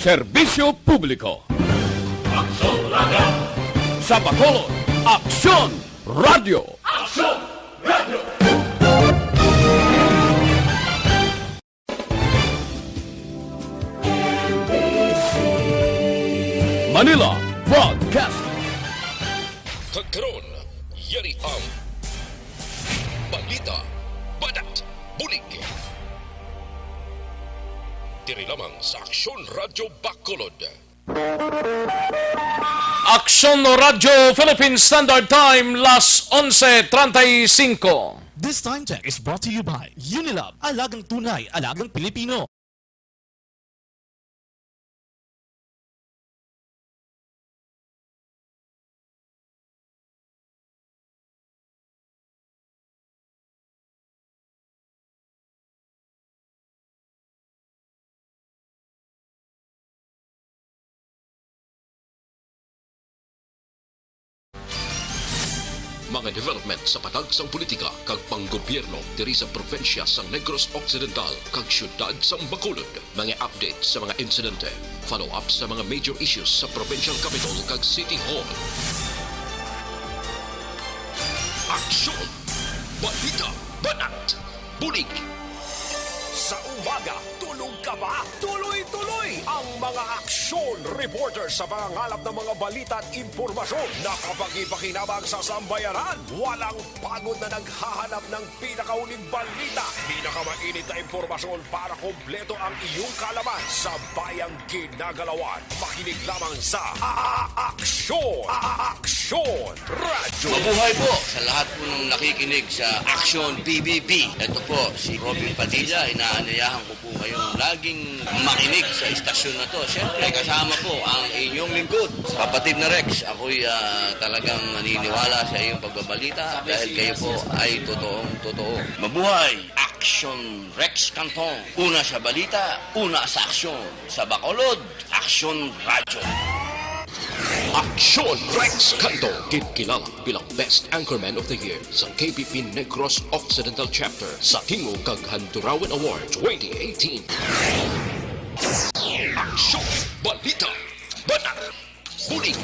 Serbisyo Publiko. Aksyon Radio! Sa Bacolod, Aksyon Radio! Aksyon Radio! Manila Broadcast. Kagkaroon, yari ang Balita, Banat, Bulig. Diri lamang sa Aksyon Radio Bacolod. Aksyon Radio Philippine Standard Time, las 11:35. This time check is brought to you by Unilab, alagang tunay, alagang Pilipino. Mga development sa patagsang politika kag panggobyerno diri sa probinsya sa Negros Occidental kag syudad sa Bacolod. Mga update sa mga insidente, follow-up sa mga major issues sa provincial capital kag City Hall. Aksyon! Balita! Banat! Bulig! Sa umaga, tulog ka ba? Tuloy-tuloy ang mga aksyon reporter sa mga ngalap ng mga balita at impormasyon na kapag ipakinabang sa sambayanan, walang pagod na naghahanap ng pinakauling balita. Pinakamainit na impormasyon para kompleto ang iyong kalaman sa bayang ginagalawan. Makinig lamang sa Aksyon! Aksyon Radio! Mabuhay po sa lahat po ng nakikinig sa Aksyon PBB. Ito po si Robin Padilla. Inaanayahan ko po kayong laging makinig sa istasyon na to. Siyempre, kasama po ang inyong lingkod. Kapatid na Rex, ako'y talagang naniniwala sa iyong pagbabalita dahil kayo po ay totoong-totoo. Mabuhay! Aksyon Rex Cantong. Una sa balita, una sa aksyon. Sa Bacolod, Aksyon Radio. Aksyon Rex Cantong, kilala bilang Best Anchorman of the Year sa KBP Negros Occidental Chapter sa Tingog kag Handurawan Award 2018. Aksyon Balita Banat Bulig.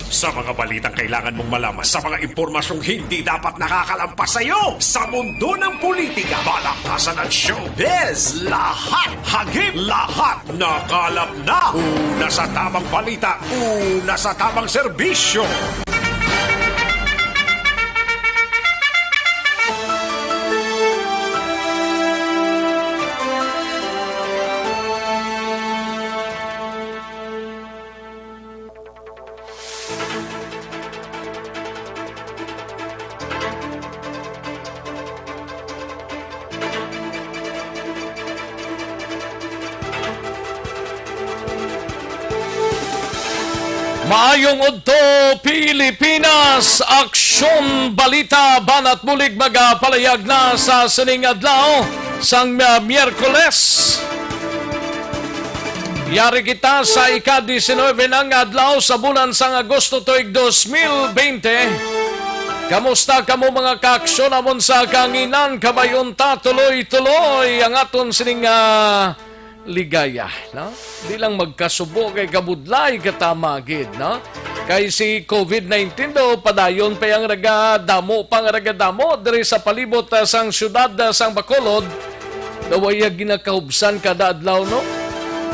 Sa mga balitang kailangan mong malaman, sa mga impormasyong hindi dapat nakakalampas sa iyo, sa mundo ng politika, balakasan at showbiz, lahat, hagip, lahat, nakalap na. Una sa tamang balita, una sa tamang serbisyo. Maayong udto Pilipinas, Aksyon Balita Banat Bulig magapalayag na sa sining adlaw sang Miyerkules. Yari kita sa ika-19 ng adlaw sa bulan sang Agosto tuig 2020. Kamusta kamo mga kaaksyon amon sa kanginan kabayunta tuloy-tuloy ang aton sining ligaya, no? Di lang magkasubo kay kabudlay katamagid, no? Kay si COVID-19 do padayon pa yang ragadamo diri sa palibot sang syudad sang Bacolod. Daway ginakaubsan kada adlaw, no?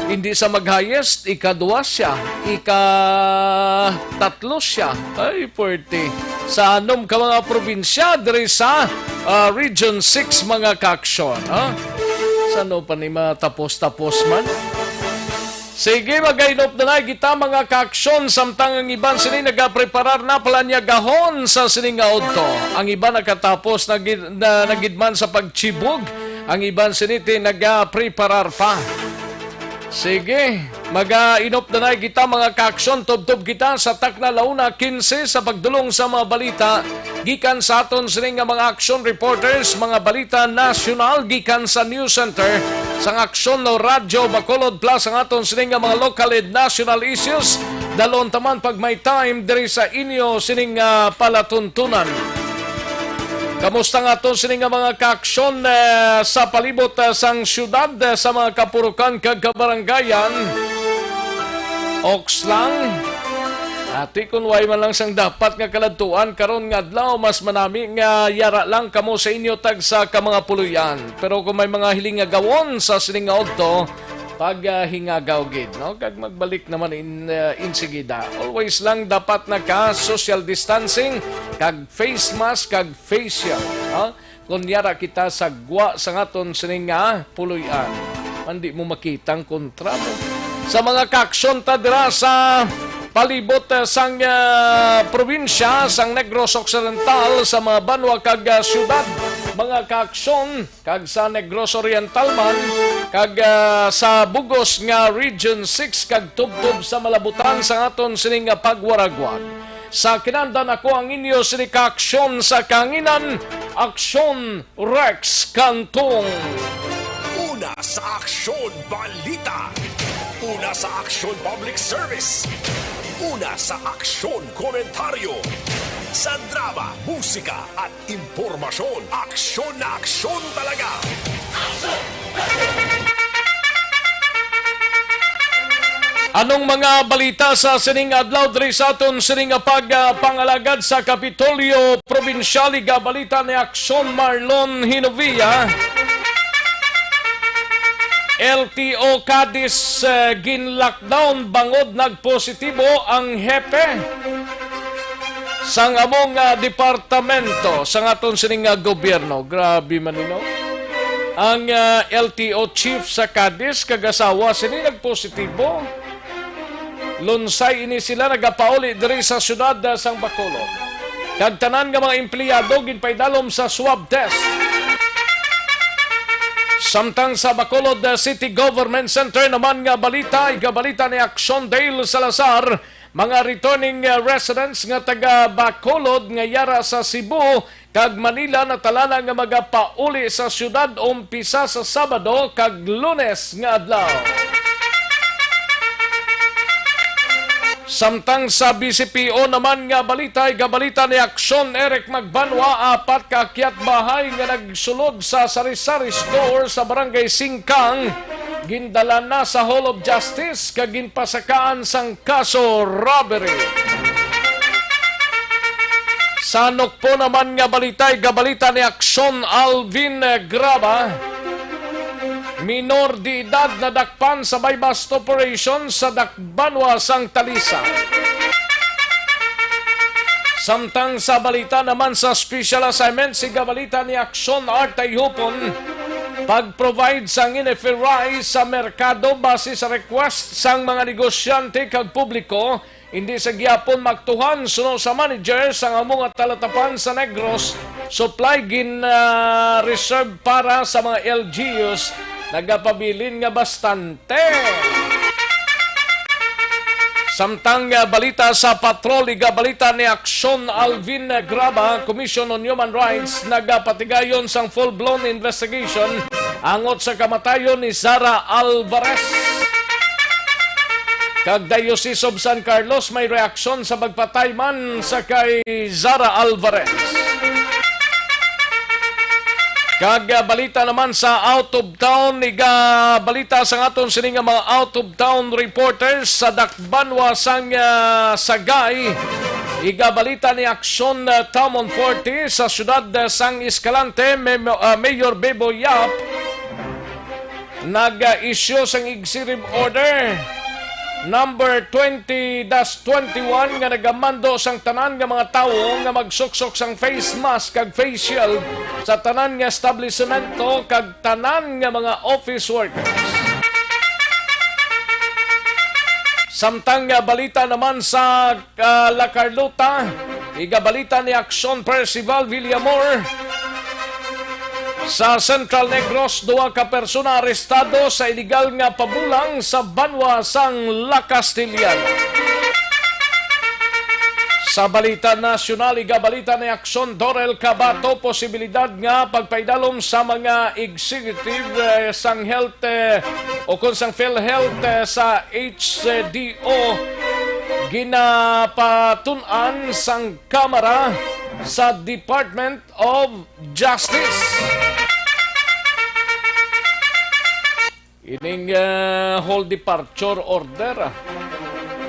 Hindi sa maghayest, ika-2 siya, ika-3 siya. Ay, puwerte. Sa anom ka mga probinsya diri sa Region 6 mga kaaksyon, ha? Sano pa ni matapos-tapos man? Sige, mag-ainop na kita mga kaaksyon samtang ang iban sini nagapreparar na pala niya gahon sa siningaod to. Ang iba nakatapos nagidman sa pagchibog. Ang iban siniti nagapreparar pa. Sige, mag-ainop na kita mga kaaksyon. Tubtob kita sa takna launa 15 sa pagdulong sa mga balita. Gikan sa aton sining mga action reporters, mga balita nasyonal, gikan sa News Center, sang Aksyon no Radyo Bacolod Plus, ang aton sining mga local and national issues. Dalon taman pag may time diri sa inyo sining palatuntunan. Kamusta nga ito sining mga kaaksyon sa palibot sang syudad sa mga kapurukan kag kabarangayan? Ox lang. Ati kung way man lang sang dapat nga kaladtuan karon nga adlaw mas manami nga yara lang kamo sa inyo tag sa ka mga puluyan. Pero kung may mga hiling nga gawon sa sining nga adto pag hingagaw gid no kag magbalik naman insigida. Always lang dapat naka social distancing kag face mask kag facial. Kunyara kita sa gwa sa ngaton sining nga puluyan. Hindi mo makitang kontra mo. Sa mga kaaksyon ta dira sa palibot sang probinsya sang Negros Occidental sa mga banwa kag syudad, mga kaaksyon kag sa Negros Oriental man kag sa Bugos nga Region 6 kag tubtob sa malabutan sa ngaton sining nga pagwaragwag. Sa kinandan ako ang inyo sini kaaksyon sa kanginan, Aksyon Rex Cantong. Una sa Aksyon Balita. Una sa Aksyon Public Service. Una sa Aksyon Komentaryo. Sa drama, musika at impormasyon. Aksyon na aksyon talaga. Anong mga balita sa sining adlaw diri sa aton sining pagpangalagad sa Kapitolyo Probinsyal iga balita ni Aksyon Marlon Hinovia. LTO Cadiz gin-lockdown bangod nagpositibo ang hepe sang among departamento sa aton sining gobyerno. Grabe man nino. Ang LTO chief sa Cadiz kagasawa sini nagpositibo. Lunsay ini sila nagapauli diri sa syudad sang Bacolod. Kag tanan nga mga empleyado ginpaydalom sa swab test. Samtang sa Bacolod City Government Center naman nga balita, igabalita ni Aksyon Dale Salazar, mga returning residents nga taga Bacolod nga yara sa Cebu kag Manila na talana nga magapauli sa syudad umpisa sa Sabado kag Lunes nga adlaw. Samtang sa BCPO naman nga balita, igabalita ni Aksyon Eric Magbanwa, 4 kaakyat bahay nga nagsulod sa sari-sari store sa Barangay Singkang, gindala na sa Hall of Justice kag ginpasakaan sang kaso robbery. Sa Nokpo naman nga balita, igabalita ni Aksyon Alvin Graba, minor di edad na dakpan sa buy-bust operation sa Dakbanwa sang Talisa. Samtang sa balita naman sa special assignment, siga balita ni Aksyon Artay Hupon, pag-provide sang inefiray sa merkado base sa request sang mga negosyante kag publiko, hindi sa giyapon magtuhan suno sa manager sang among talatapan sa Negros, supply reserve para sa mga LGUs nagapabilin nga bastante. Samtang balita sa patrol, balita ni Aksyon Alvin Graba, Commission on Human Rights, nagapatigayon sang full-blown investigation angot sa kamatayon ni Zara Alvarez. Kag Diocese of San Carlos may reaksyon sa pagpatay man sa kay Zara Alvarez. Kag balita naman sa out of town, balita sa aton sining mga out of town reporters sa Dakbanwa sang Sagay. Balita ni Aksyon Tamon 40 sa syudad sang Escalante, Mayor Bebo Yap nag-issue sang executive order number 20-21 nga nagamando sang tanan nga mga tawo nga magsuksok sang face mask kag face shield sa tanan nga establishmento kag tanan nga mga office workers. Samtang balita naman sa La Carlota, igabalita ni Aksyon Percival Villamor, sa Central Negros, 2 ka persona arestado sa illegal nga pabulang sa banwa sang La Castillana. Sa balita nasyonal, igabalita ni Aksyon Dorel Cabato, posibilidad nga pagpaidalom sa mga executive sang health o kung sang PhilHealth sa HDO ginapatunan sang Kamara sa Department of Justice. Ining whole departure order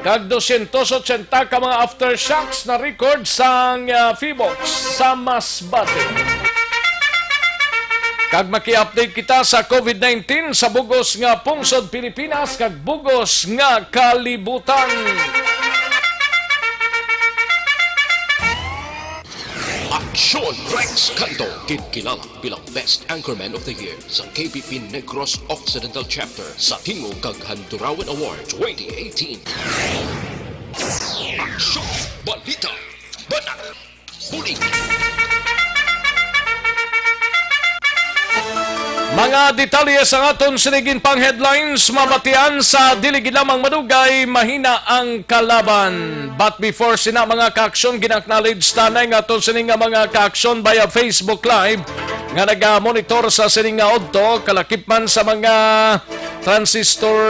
Kag 280 ka mga aftershocks na record sa Phibox sa Masbate. Kag maki-update kita sa COVID-19 sa bugos nga pungsod Pilipinas kag bugos nga kalibutan. Aksyon Rex Cantong, kilala bilang Best Anchorman of the Year sa KBP Negros Occidental Chapter sa Tingog kag Handurawan Award 2018. Aksyon, Balita, Banat, Bulig. Mga detalye sa aton sinigin pang headlines, mabatian sa dili ginamang madugay, mahina ang kalaban. But before sina mga ka-aksyon, ginaknowledge tanay nga aton sining mga ka-aksyon via Facebook Live nga naga-monitor sa sining nga odto, kalakip man sa mga transistor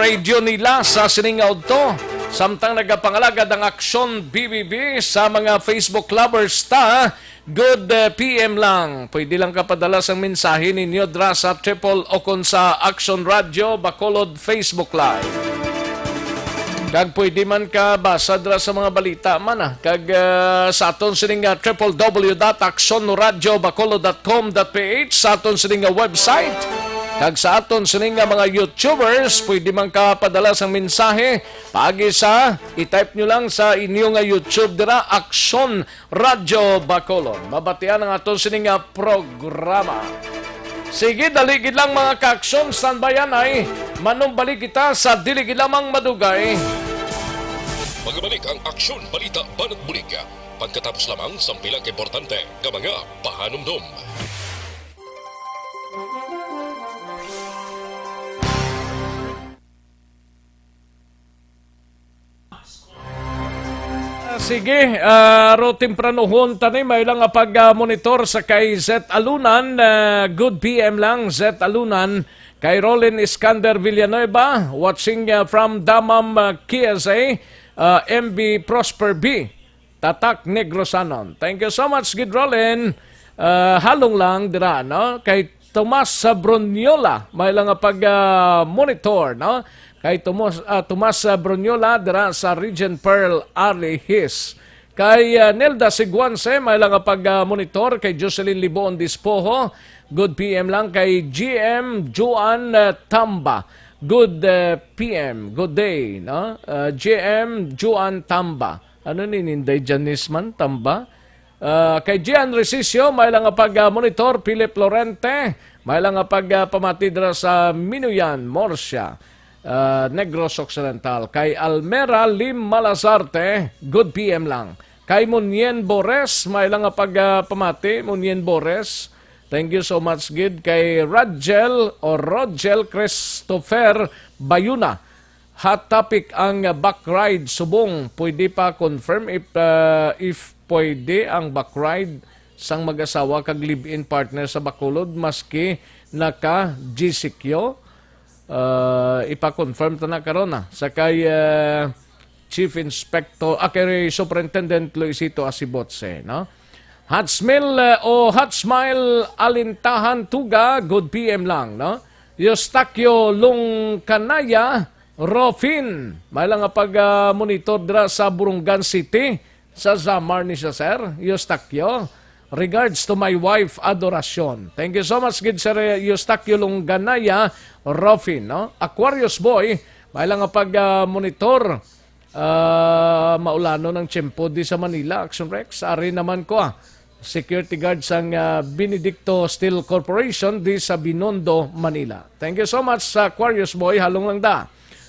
radio nila sa sining nga odto. Samtang nagapangalagad ang Aksyon BBB sa mga Facebook lovers ta, good PM lang. Pwede lang kapadala ang mensahe ninyo dra sa triple o kung sa Aksyon Radio Bacolod Facebook Live. Kag pwede man ka basa dra sa mga balita man kag sa aton sining www.aksyonoradiobacolod.com.ph sa aton sining website. Kag sa aton sining mga YouTubers, pwede man ka padala sang mensahe pagi sa i-type nyo lang sa inyong YouTube dira Aksyon Radio Bacolod. Mabatian ang aton sining programa. Sige, daligid lang mga ka-aksyon, standbyan ay manumbalik kita sa diligid lamang madugay. Magbalik ang Aksyon Balita Banat Bulig. Pagkatapos lamang sa pilang importante nga mga pahanumdum. Sige, ro tempranohon tani may lang pag-monitor sa kay Z Alunan, good PM lang Z Alunan, kay Rolin Iskander Villanueva, watching from Damam KSA, MB Prosper B, Tatak Negrosanon. Thank you so much, good Rolin. Halong lang dira, no? Kay Tomas Brunyola, may lang pag-monitor, no? Kay Tomas Brunyola dira sa Region Pearl Arley His. Kay Nelda Siguanse may lang pag-monitor. Kay Jocelyn Libon Dispoho, good PM lang. Kay GM Juan Tamba, good PM, good day, no? GM Juan Tamba, ano nininday Janice man Tamba. Kay Gian Resisio may lang pag-monitor. Philip Lorente may lang pag-pamati dira sa Minuyan, Morsia, Negros Occidental. Kay Almera Lim Malazarte, good PM lang. Kay Munyen Bores, may lang pamati, Munyen Bores. Thank you so much, good. Kay Rogel Christopher Bayuna, hot topic ang backride subong. Pwede pa confirm if pwede ang backride sang mag-asawa kag live-in partner sa Bacolod maski naka-GCQ. Ipa-confirm ta na karon sa kay Chief Inspector kay Superintendent Luisito Asibotse, no? Hot Smile Alintahan Tuga, good PM lang, no? Eustachio Lungkanaya Rofin, may lang pag-monitor dra sa Burungan City sa Zamar ni Sir Eustachio. Regards to my wife, Adoracion. Thank you so much, good Sir Eustachio Lungganaya Rofin, no? Aquarius Boy, may lang pag-monitor. Maulano ng Tiyempo di sa Manila, Action Rex. Ari naman ko security guard sang Benedicto Steel Corporation di sa Binondo, Manila. Thank you so much sa Aquarius Boy, halong lang da.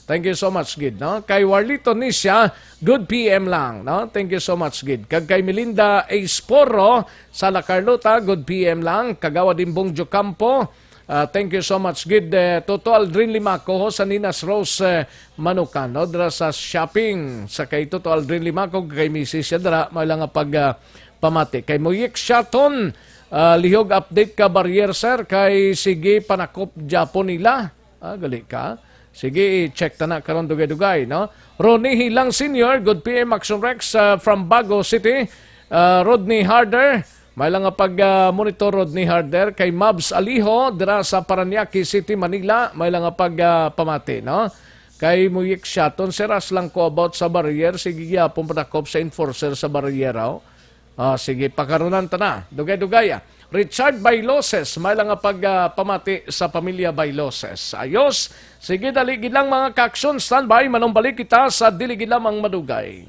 Thank you so much, Gid, no? Kay Warlito Nisha, good PM lang, no? Thank you so much, Gid. Kag kay Melinda A. Sporro sa La Carlota, good PM lang. Kagawa Dimbong Jocampo, thank you so much, Gid. Toto Aldrin Limaco sa Ninas Rose Manukan, no? Dra sa shopping sa kay Toto Aldrin Limaco, kay Mrs. Yadra, may lang pamati. Kay Muyik Shaton, lihog update ka barrier, sir. Kay sige panakop Japon nila. Gali ka. Sige, check ta na karon dugay-dugay, no? Ronnie Hilang Senior, good PM Action Rex from Bago City. Rodney Harder, may lang pag-monitor Rodney Harder. Kay Mabs Aliho, dira sa Paranaque City, Manila, may lang pamati, no? Kay muyik siya, ton seras lang ko about sa barrier, sige gyapon padakop sa enforcer sa barrieraw. Sige, pakarunan ta na. Dugay-dugaya. Richard Bailoses, may lang nga pagpamati sa pamilya Bailoses. Ayos, sige daligid lang mga kaksyon, standby, manumbalik kita sa diligid lamang madugay.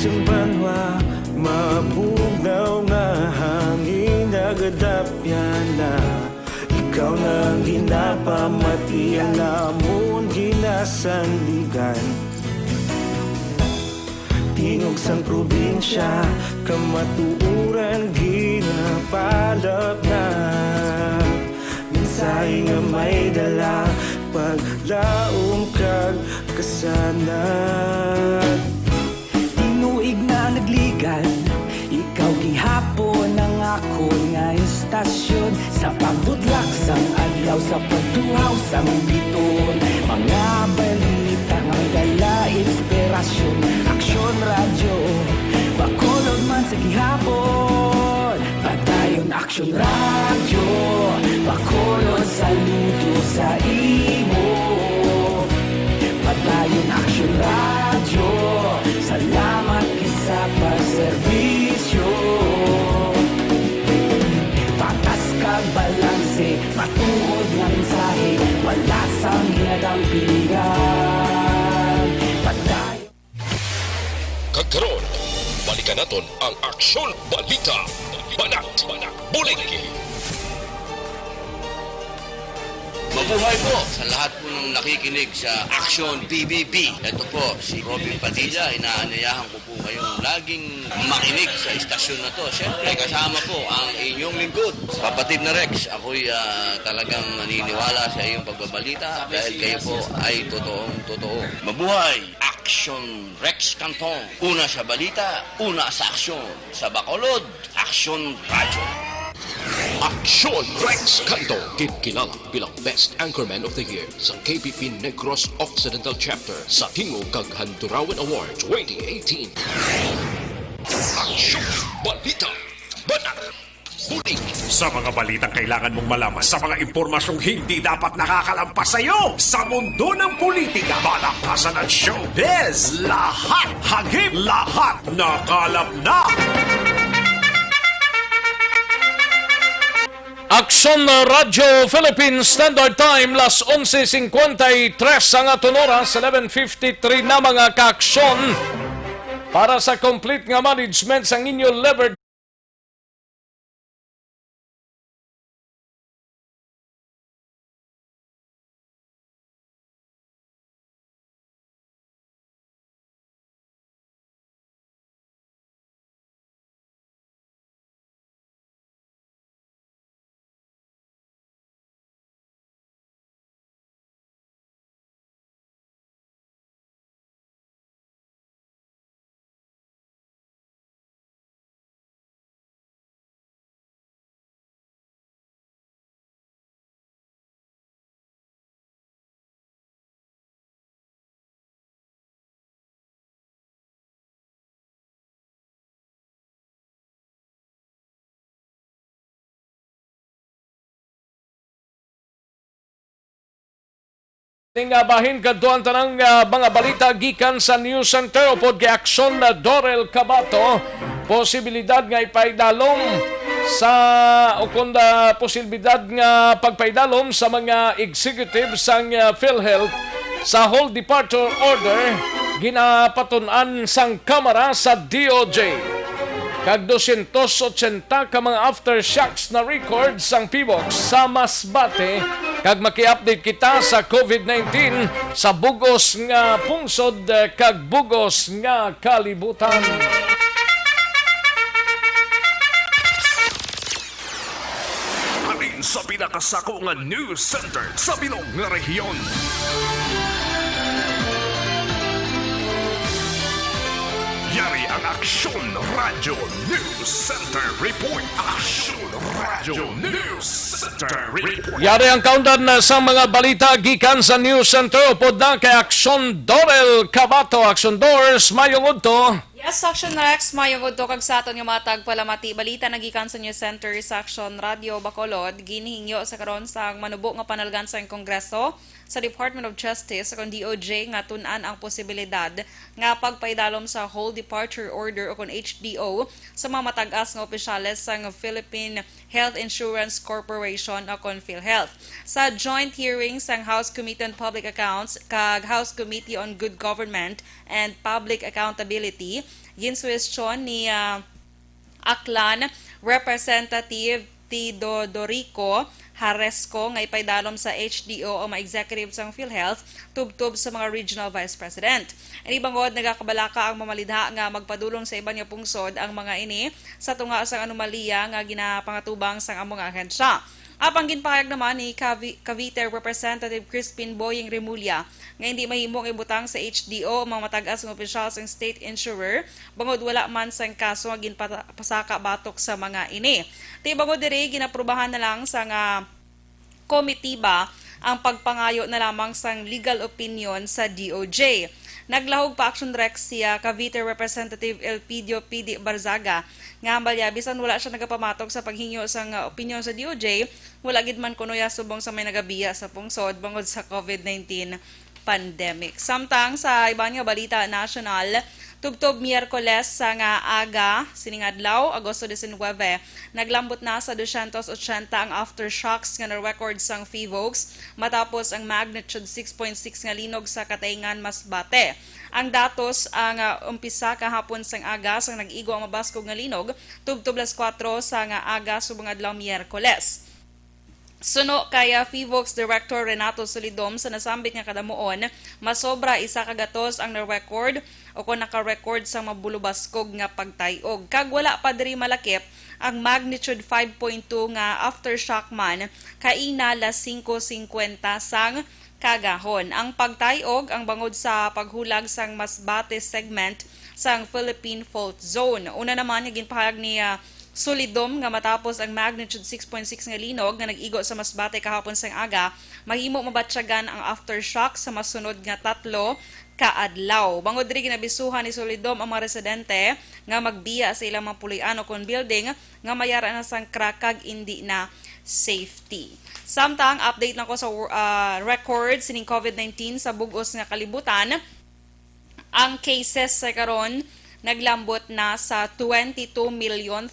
Yung banwa, mabugnaw nga hangin nagadapyan na ikaw nang ginapamati ang namon ginasanligan. Tingog sang probinsya, kamatuuran ginapalap na minsay nga may dala paglaom kag kasanat. Inuig na nagligan, ikaw gihapon ang ako nga istasyon. Sa pagbudlak sang adlaw, sa pagtuhaw sang biton, mga balita ang dala inspirasyon. Aksyon radyo, bakolod man sa gihapon. Padayon aksyon radyo, bakolod saludo sa imo. Padayon aksyon radyo, salamat sa pagserbisyo. Patas kag balanse, matuod nga mensahe, wala sang hinadang pilihan. Padayon. Kagkaroon, balikan naton ang Aksyon Balita. Banat, Bulig. Mabuhay po sa lahat po ng nakikinig sa Aksyon PBB. Ito po si Robin Padilla. Inaanayahan ko po kayong laging makinig sa istasyon na to. Siyempre kasama po ang inyong lingkod. Kapatid na Rex, ako'y talagang naniniwala sa iyong pagbabalita dahil kayo po ay totoong-totoo. Mabuhay! Aksyon Rex Cantong. Una sa balita, una sa aksyon. Sa Bacolod, Aksyon Radyo. Aksyon Rex Cantong, kilala bilang Best Anchorman of the Year sa KPP Negros Occidental Chapter sa Tingog kag Handurawan Award 2018. Aksyon Balita. Banat. Bulig. Sa mga balitang kailangan mong malaman, sa mga impormasyong hindi dapat nakakalampas sa iyo, sa mundo ng politika, balakasan at showbiz, lahat, hagip, lahat, nakalap na! Aksyon Radyo Philippines Standard Time, las 11:53 ang aton oras, 11:53 na mga kaaksyon. Para sa complete nga management sang inyo levered bahin kadtuan tanang mga balita gikan sa News Center upod kay Aksyon na Dorel Cabato. Posibilidad nga ipaidalom sa ukunda posibilidad nga pagpaidalom sa mga executive sang PhilHealth sa whole departure order ginapatun-an sang kamera sa DOJ. Kag 280 ka mga aftershocks na records ang PBOX sa Masbate. Kag maki-update kita sa COVID-19 sa bugos nga pungsod kag bugos nga kalibutan. Alin sa pinakasako nga news center sa bilog nga rehiyon. Yari ang Aksyon Radio News Center Report. Aksyon Radio News Center Report. Yari ang countdown na sa mga balita gikan sa News Center upod na kay Aksyon Dorel Cabato. Aksyon Doors, mayong udto. Yes, Aksyon Rex, mayong udto kag sa aton yung matag palamati balita nagikan sa News Center sa Aksyon Radio Bacolod. Ginihingyo sa karon sa manubo nga panalgan sa Kongreso sa Department of Justice kung DOJ nga tun-an ang posibilidad nga pagpaidalom sa whole departure order o kung HDO sa mga matag-as nga opisyales sa Philippine Health Insurance Corporation o kung PhilHealth. Sa joint hearing sa House Committee on Public Accounts kag House Committee on Good Government and Public Accountability, ginsuwestiyon ni Aklan Representative Tido Dorico Haresco nga ipaidalom sa HDO o ma-executive sang PhilHealth tubtob sa mga regional vice president. Inibangod nagakabalaka ang mamalidha nga magpadulong sa iban nga pungsod ang mga ini sa tunga sang anomalya nga ginapangatubang sang among ahensya. Apang ginpahayag naman ni Cavite Representative Crispin Boying Remulla nga hindi mahimong ibutang sa HDO mga matag-as ng opisyal sa state insurer bangod wala man sang kaso nga ginpasaka batok sa mga ini. Bangod diri ginaprubahan na lang sa nga komitiba ang pagpangayo na lamang sang legal opinion sa DOJ. Naglahog pa Aksyon Rex siya Cavite Representative Elpidio P.D. Barzaga nga ambalya bisan wala siya nagapamatog sa paghinyo sang opinion sa DOJ, wala gid man kuno ya subong sa may nagabiya sa pungsod bangod sa COVID-19 pandemic. Samtang sa ibang nga balita national, tubtob Miyerkules sa nga aga sining adlaw Agosto 19, naglambot na sa 280 ang aftershocks nga na-record sang Fivox matapos ang magnitude 6.6 nga linog sa Katayngan, Masbate. Ang datos ang umpisa kahapon sang aga sang nag-igo ang mabaskog nga linog tubtob 4 sa nga aga subong adlaw Miyerkules. Suno kaya Fivox Director Renato Solidom sa nasambit nga kadamuon, masobra isa kagatos ang na-record o kung naka-record sa mabulubaskog nga pagtayog. Kag wala pa diri malakip ang magnitude 5.2 nga aftershock man kaina las 5:50 sang kagahon. Ang pagtayog ang bangod sa paghulag sang Masbate segment sang Philippine Fault Zone. Una naman nga ginpahayag ni Solidom nga matapos ang magnitude 6.6 nga linog nga nag-igo sa Masbate kahapon sang aga, mahimo mabatsyagan ang aftershock sa masunod nga 3 kaadlaw. Bangod diri ginabisuhan ni Solidom ang mga residente nga magbiya sa ilang mga pulian o kon building nga mayara na sang krakag indi na safety. Samtang update na ko sa records sining COVID-19 sa bugos nga kalibutan, ang cases sa karon naglambot na sa 22,306,538.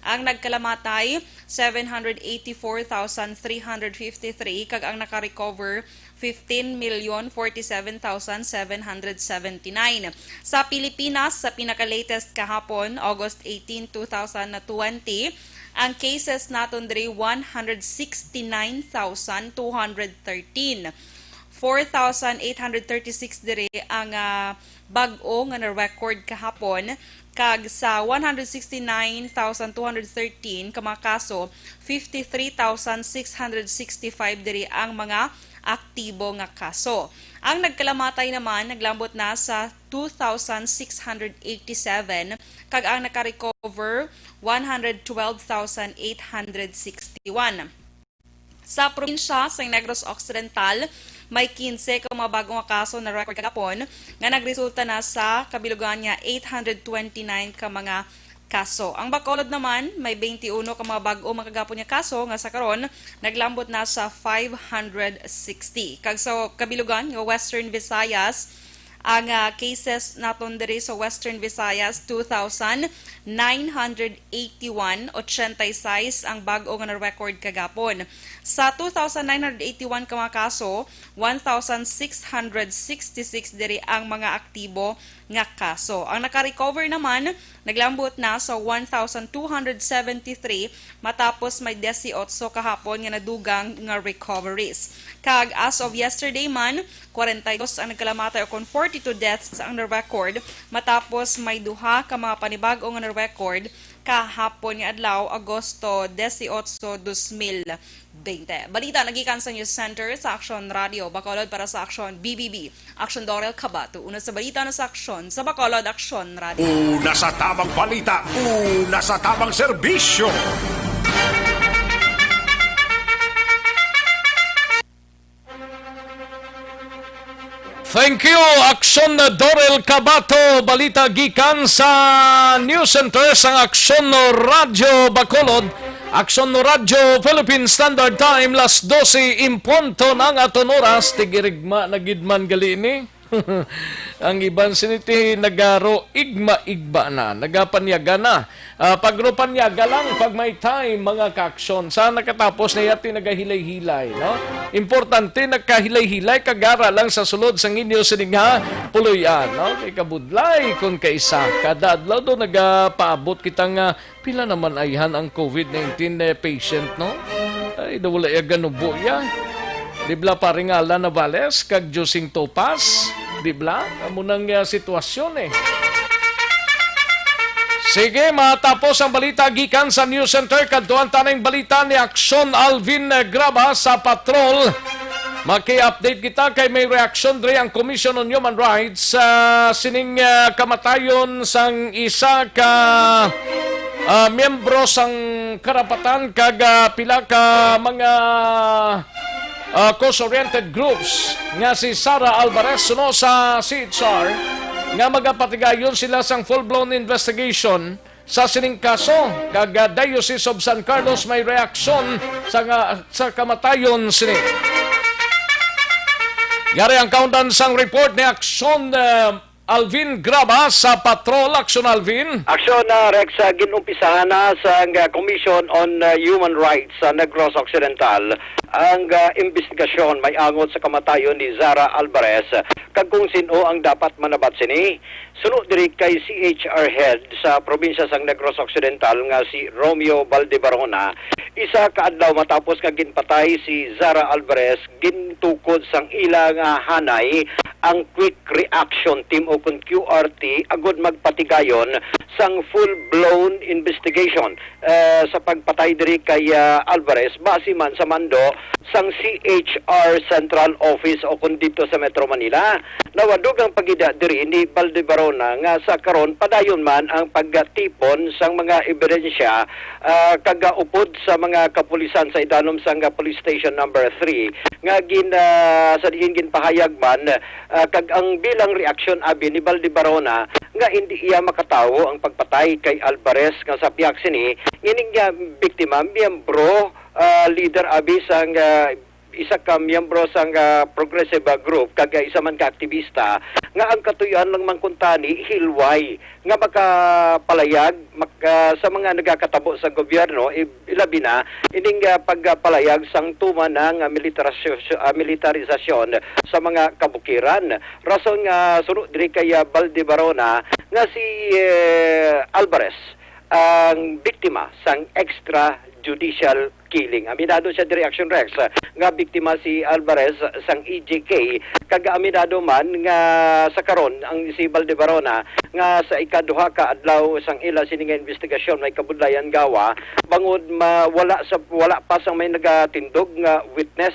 Ang nagkalamatay 784,353 kag ang naka-recover 15,047,779. Sa Pilipinas, sa pinaka-latest kahapon, August 18, 2020, ang cases naton diri 169,213. 4,836 diri ang bag-o nga na-record kahapon kag sa 169,213 ka mga kaso 53,665 diri ang mga aktibo nga kaso. Ang nagkalamatay naman naglambot na sa 2,687 kag ang naka-recover 112,861. Sa probinsya sa Negros Occidental, may 15 ka mga bagong kaso na record kagapon nga nagresulta na sa kabilugan niya 829 ka mga kaso. Ang Bacolod naman may 21 ka mga bag-o makagapon niya kaso nga sa karon naglambot na sa 560. Kag sa kabilugan nga Western Visayas, ang cases naton diri sa Western Visayas 2,981, 86 ang bag-o nga na-record kagapon. Sa 2,981 ka mga kaso, 1,666 diri ang mga aktibo nga kaso. Ang naka-recover naman naglambot na sa 1,273 matapos may 18 kahapon nga nadugang nga recoveries. Kag as of yesterday man, 42 ang nagkalamatay o kon 42 deaths ang na-record matapos may duha ka mga panibago nga na-record kahapon nga adlaw Agosto 18, 2020. Balita nagikan sa News Center sa Aksyon Radio Bacolod para sa Aksyon BBB. Aksyon Dorel Kabato, una sa balita na sa Aksyon sa Bacolod Aksyon Radio. Una sa tamang balita, una sa tamang serbisyo. Thank you, Aksyon Dorel Kabato. Balita gikan sa News Center sa Aksyon Radio Bacolod. Aksyon Radio Philippine Standard Time, las 12 impunto ng aton oras. Tigirigma na gidman gali ni. Ang iban siniti nagaro igma-igba na, nagapanyaga na. Pagrupanyaga lang pag may time mga kaaksyon. Sana nakatapos na yati nagahilay-hilay, no? Importante nagkahilay-hilay kagara lang sa sulod sang inyo sininga puluyan, no? Kay kabudlay kun kaisa kada adlaw do nagapaabot kitang pila naman ayhan ang COVID-19 patient, no? Ay dawala ya ganubo ya. Dibla paringala na Vales kag Josing Topas, dibla amo nang sitwasyon eh. Sige, matapos ang balita gikan sa News Center kadtuan tanang balita ni Aksyon Alvin Graba sa patrol. Maki-update kita kay may reaksyon dre ang Commission on Human Rights sa sining kamatayon sang isa ka miyembro sang karapatan kag pila ka mga cause-oriented groups nga si Sara Alvarez suno sa CHR nga magapatigayon sila sang full-blown investigation sa sining kaso kag Diocese of San Carlos may reaksyon sa kamatayon sini. Yari ang countdown sang report ni Aksyon Alvin Graba sa Patrol. Aksyon Alvin. Aksyon Rex, ginumpisahan na sa Commission on Human Rights sa Negros Occidental ang investigasyon may angot sa kamatayon ni Zara Alvarez kag kung sino ang dapat manabat sini. Sunod diri kay CHR head sa probinsya sang Negros Occidental nga si Romeo Valdebarona. Isa ka adlaw matapos nga ginpatay si Zara Alvarez, gintukod sang ilang hanay ang Quick Reaction Team o kung QRT agud magpatigayon sang full-blown investigation sa pagpatay diri kay Alvarez base man sa mando sang CHR Central Office o kung dito sa Metro Manila. Nawadog ang pagida diri ni Valdebarona nga sa karon padayon man ang paggatipon sang mga ebidensya kagaupod sa mga kapulisan sa idanom sang Police Station number 3 nga sa diin ginpahayag man kag ang bilang reaksyon abi ni Valdebarona nga hindi iya makatawo ang pagpatay kay Alvarez nga sa piyak sini ining biktima miyembro leader abi sang isa ka miyembro sang progressive group kag isa man ka aktivista nga ang katuyan lang mangkuntani hilway nga makapalayag sa mga nagakatabo sa gobyerno ilabi na ining pagpalayag sang tuman ng militarisasyon sa mga kabukiran. Rason nga sunod diri kay Valdebarona nga si Alvarez ang biktima sang extrajudicial killing. Aminado siya diri Action Rex nga biktima si Alvarez sang EJK kag aminado man nga sa karon ang si Valdebarona nga sa ikaduha ka adlaw sang ila sining investigasyon may kabudlayan gawa bangod wala pa sang may nagatindog nga witness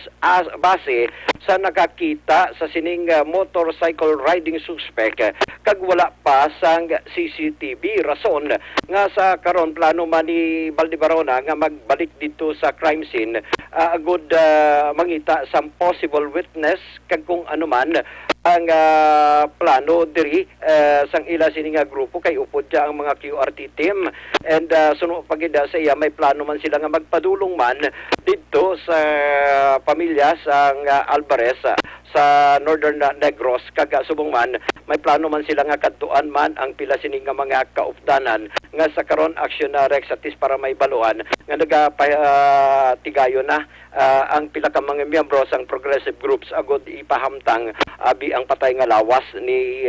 base sa nakakita sa sining motorcycle riding suspect kag wala pa sang CCTV. Rason nga sa karon plano man ni Valdebarona nga magbalik dito sa crime scene agud mangita some possible witness kag kung ano man ang plano diri sang ila sining grupo kay upod siya ang mga QRT team and suno pagida sa iya may plano man sila nga magpadulong man dito sa pamilya sang Alvarez sa Northern Negros kag subong man may plano man sila nga kadtuan man ang pila sining nga mga kaupdanan nga sa karon Aksyon Rex atis para may baluan nga nagatigayon na ang pila ka mga miyembro sang progressive groups agud ipahamtang abi ang patay nga lawas ni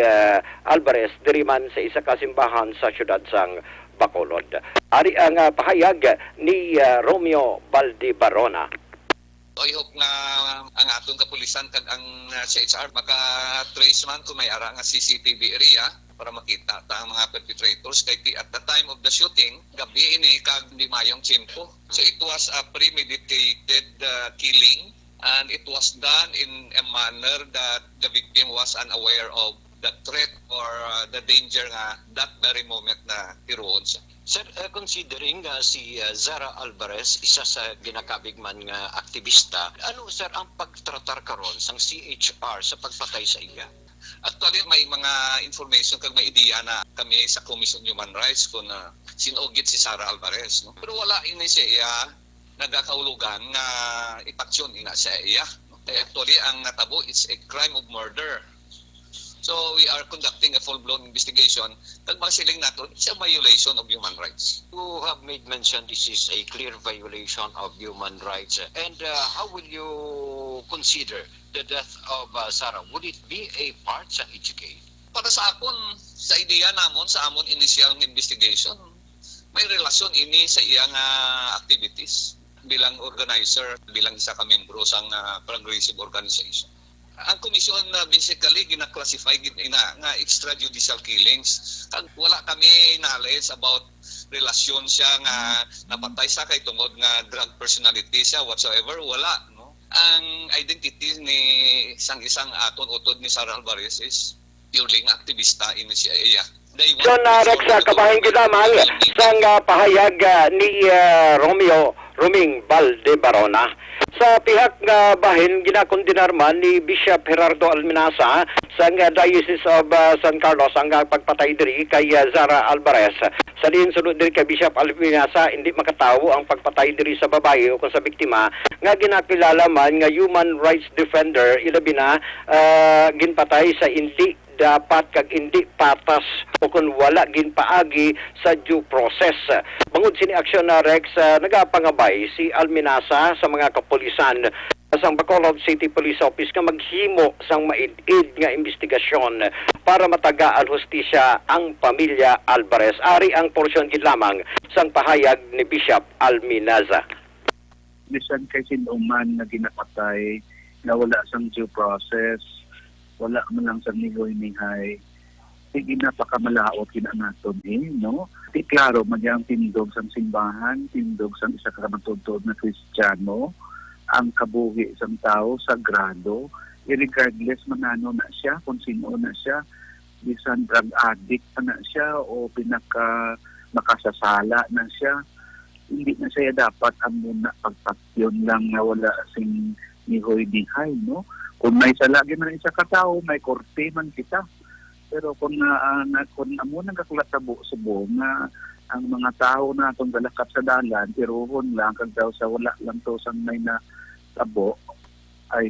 Alvarez diri man sa isa ka simbahan sa syudad sang Bacolod. Ari ang pahayag ni Romeo Valdebarona. So I hope nga ang atong kapulisan kag ang CHR maka-trace man kung may ara nga CCTV area para makita ta ang mga perpetrators kay at the time of the shooting gabi ini kag di mayong tiyempo. So it was a premeditated killing and it was done in a manner that the victim was unaware of the threat or the danger nga that very moment na tiroon siya. Sir, considering si Zara Alvarez, isa sa ginakabigman nga aktivista, ano sir ang pagtratar karon sang CHR sa pagpatay sa iya? Actually, may mga information kag may ideya na kami sa Commission on Human Rights kung sinugit si Zara Alvarez. No? Pero wala ini siya nagakaulugan nga ipaksyon ina sa iya. No? Actually, ang natabo is a crime of murder. So we are conducting a full-blown investigation. Kag masiling nato, it's a violation of human rights. You have made mention this is a clear violation of human rights. And how will you consider the death of Sarah? Would it be a part sa HK? Para sa akon, sa ideya namon, sa amon initial investigation, may relasyon ini sa iyang activities bilang organizer, bilang isa ka membro sa progressive organization. Ang komisyon basically gina-classify nga extrajudicial killings. Kag wala kami knowledge about relasyon siya nga napatay sa kay tungod nga drug personality siya whatsoever, wala. No? Ang identity ni isang aton-utod ni Sarah Alvarez is purely nga aktivista ini siya iya. John Rex, kabahin kita man sang pahayag ni Roming Valdebarona. Sa pihak nga bahin, ginakondinar man ni Bishop Gerardo Alminasa sa Diocese of San Carlos ang pagpatay diri kay Zara Alvarez. Sa din sunod diri kay Bishop Alminasa, hindi makatawo ang pagpatay diri sa babae o sa biktima nga ginakilala man nga human rights defender, ilabi na ginpatay sa hindi dapat kag hindi patas o kung wala ginpaagi sa due process. Bangod sini Aksyon na Rex, nagapangabay si Alminasa sa mga kapulisan sang Bacolod City Police Office nga maghimo sang maid-id nga investigasyon para matagaan hustisya ang pamilya Alvarez. Ari ang porsyon gid lamang sang pahayag ni Bishop Alminaza. Bisan kay sinuman na ginapatay na wala sang due process, wala man lang sa nihoy-nihay, sige napakamalaot kinanaton no? Di klaro, magyang tindog sa simbahan, tindog sa isa kamatutod na Kristiyano, ang kabuhi isang tao, sagrado, regardless manano na siya, kung sino na siya, bisan drug addict pa na siya, o makasasala na siya, hindi na siya dapat ang muna pagpasyon lang na wala sing nihoy-nihay, no? Kung may salagi man isa katao, may korte man kita. Pero kung amo nang kakulatabo subo nga ang mga tao na itong galakap sa dalan, tiruhon lang, kag daw sa wala lang to sang may na tabo, ay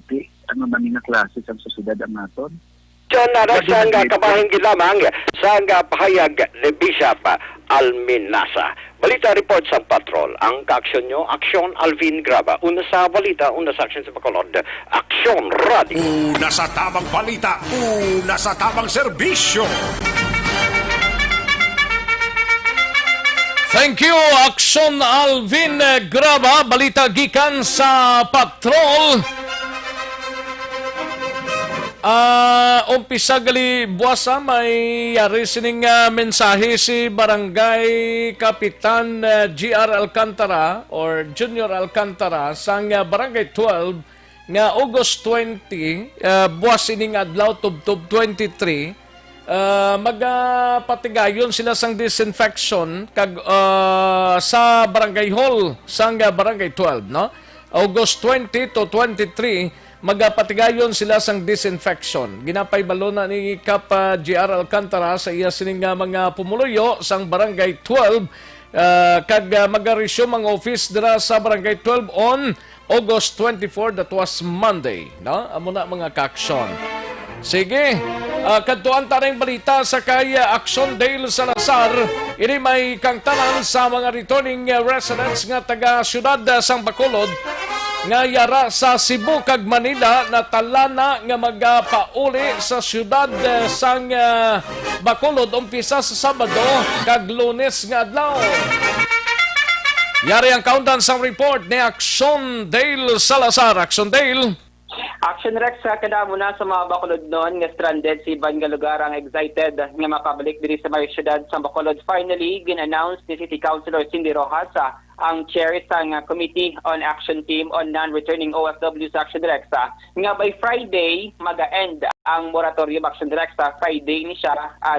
ano man nga klase sa susyedad ang naton. John Rex, ang kabahin gid lamang sa pahayag ni Bishop Alminasa. Balita report sa patrol. Ang kaaksyon nyo, Aksyon Alvin Graba. Una sa balita, una sa aksyon sa Bacolod. Aksyon Radio. Una sa tamang balita, una sa tamang serbisyo. Thank you, Aksyon Alvin Graba. Balita gikan sa patrol. Umpisa gali buwasa may yari sining mensahe si Barangay Kapitan GR Alcantara or Junior Alcantara sang Barangay 12 nga August 20 buwas sining adlaw tubtub 23 magpatigayon sila sang disinfection kag sa Barangay Hall sang Barangay 12 no August 20 to 23 magapatigayon sila sang disinfection. Ginapay balona ni Kap GR Alcantara sa iya sining mga pumuluyo sang Barangay 12 kag mag-resume ang office dira sa Barangay 12 on August 24, that was Monday, no? Amo na mga kaaksyon. Sige, kadtuan taning balita sa kay Aksyon Dale Salazar. Ini may kangtanan sa mga returning residents nga taga siyudad sang Bacolod nga yara sa Cebu kag Manila na talana nga magapauli sa siyudad sang Bacolod umpisa sa Sabado kag Lunes nga adlaw. Yari ang countdown sa report ni Aksyon Dale Salazar. Aksyon Dale. Action Rex sa kadamo na sa mga Bacolod noon nga stranded si Ivan Galugarang excited nga makabalik diri sa mga syudad sa Bacolod. Finally, gin-announce ni City Councilor Cindy Rojas ang chair sang Committee on Action Team on Non-Returning OFWs Action Rex nga by Friday mag-end ang moratorium Action Rex Friday ni siya,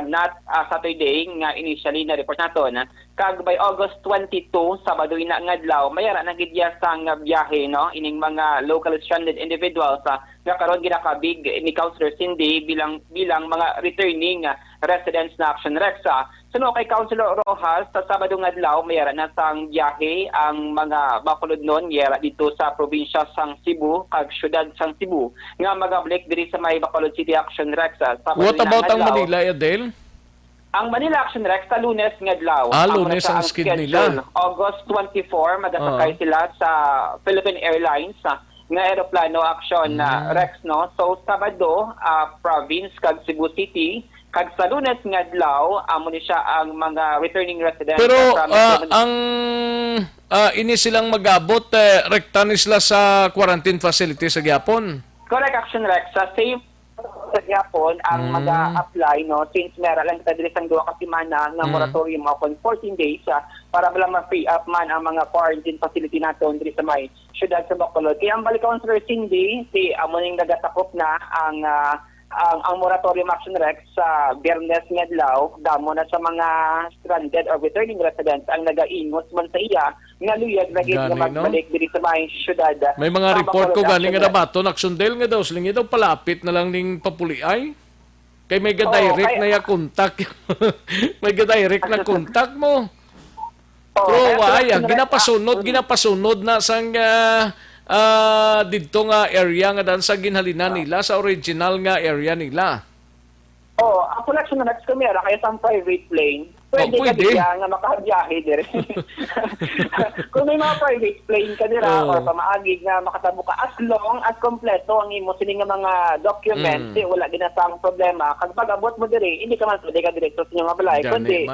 not Saturday nga initially na report naton. Kag by August 22 Sabado ina nga adlaw mayara na gid sang biyahe no ining mga local stranded individuals nga karon ginakabig ni Councilor Cindy bilang mga returning residents na Action Rex. Suno kay Councilor Rojas sa Sabado nga adlaw mayara na sang biyahe ang mga Bacolod noon yara dito sa probinsya sang Cebu kag syudad sang Cebu nga magabalik diri sa may Bacolod City Action Rex. What about ang Manila, Adele? Ang Manila Action Rex sa Lunes nga adlaw. Lunes ang skid nila. August 24 magasakay sila sa Philippine Airlines nga aeroplano Action Rex no. So Sabado province kag Cebu City kag sa Lunes nga adlaw amo ni siya ang mga returning residents. Pero ang ini silang magabot rekta ni sila sa quarantine facility sa Gyapon. Correct Action Rex sa same sa Gyapon ang mag-apply no since meron lang kita diri sang duha ka semana nga moratorium upon 14 days para bala ma-free up man ang mga quarantine facility naton diri sa may syudad sa Bacolod. Kaya ang balik Councilor Cindy si amo ning nagatakop na ang moratorium Action Rex sa Biyernes nga adlaw damo na sa mga stranded or returning residents ang nagaingos man sa iya nga luyag na gid nga magbalik diri sa may syudad. May mga report ko galing nga dabaton Aksyon Dale nga daw sila daw palapit na lang ning papuliay. Kay may ga-direct na ya kontak. May ga-direct na kontak mo. Pero ginapasunod na sang dito nga area nga dan sa ginhalinan nila sa original nga area nila. Ang collection na next kamera kaya sa private plane. Pwede ka nga makabiyahe dire. Kung may mga private plane ka dira or pamaagig nga makatabo ka as long as kompleto ang imo sini nga mga documents wala ginasang problema. Kag pag-abot mo dire hindi ka man pwede ka direkto sa inyong balay kundi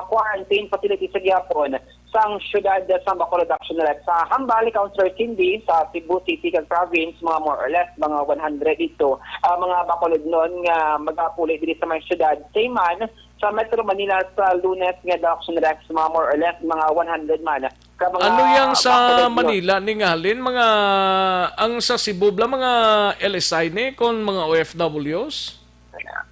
quarantine facility sa Gyapon sang syudad sa Bacolod Action Rex sa Hambali Councilor Cindy sa Cebu City kag province mga more or less mga 100 dito mga Bacolod noon nga magapuli diri sa mga syudad same man sa Metro Manila sa Lunes nga Action Rex mga more or less mga 100 man. Ano yang sa Manila ningalin mga ang sa Cebu bla mga LSI ni kon mga OFWs?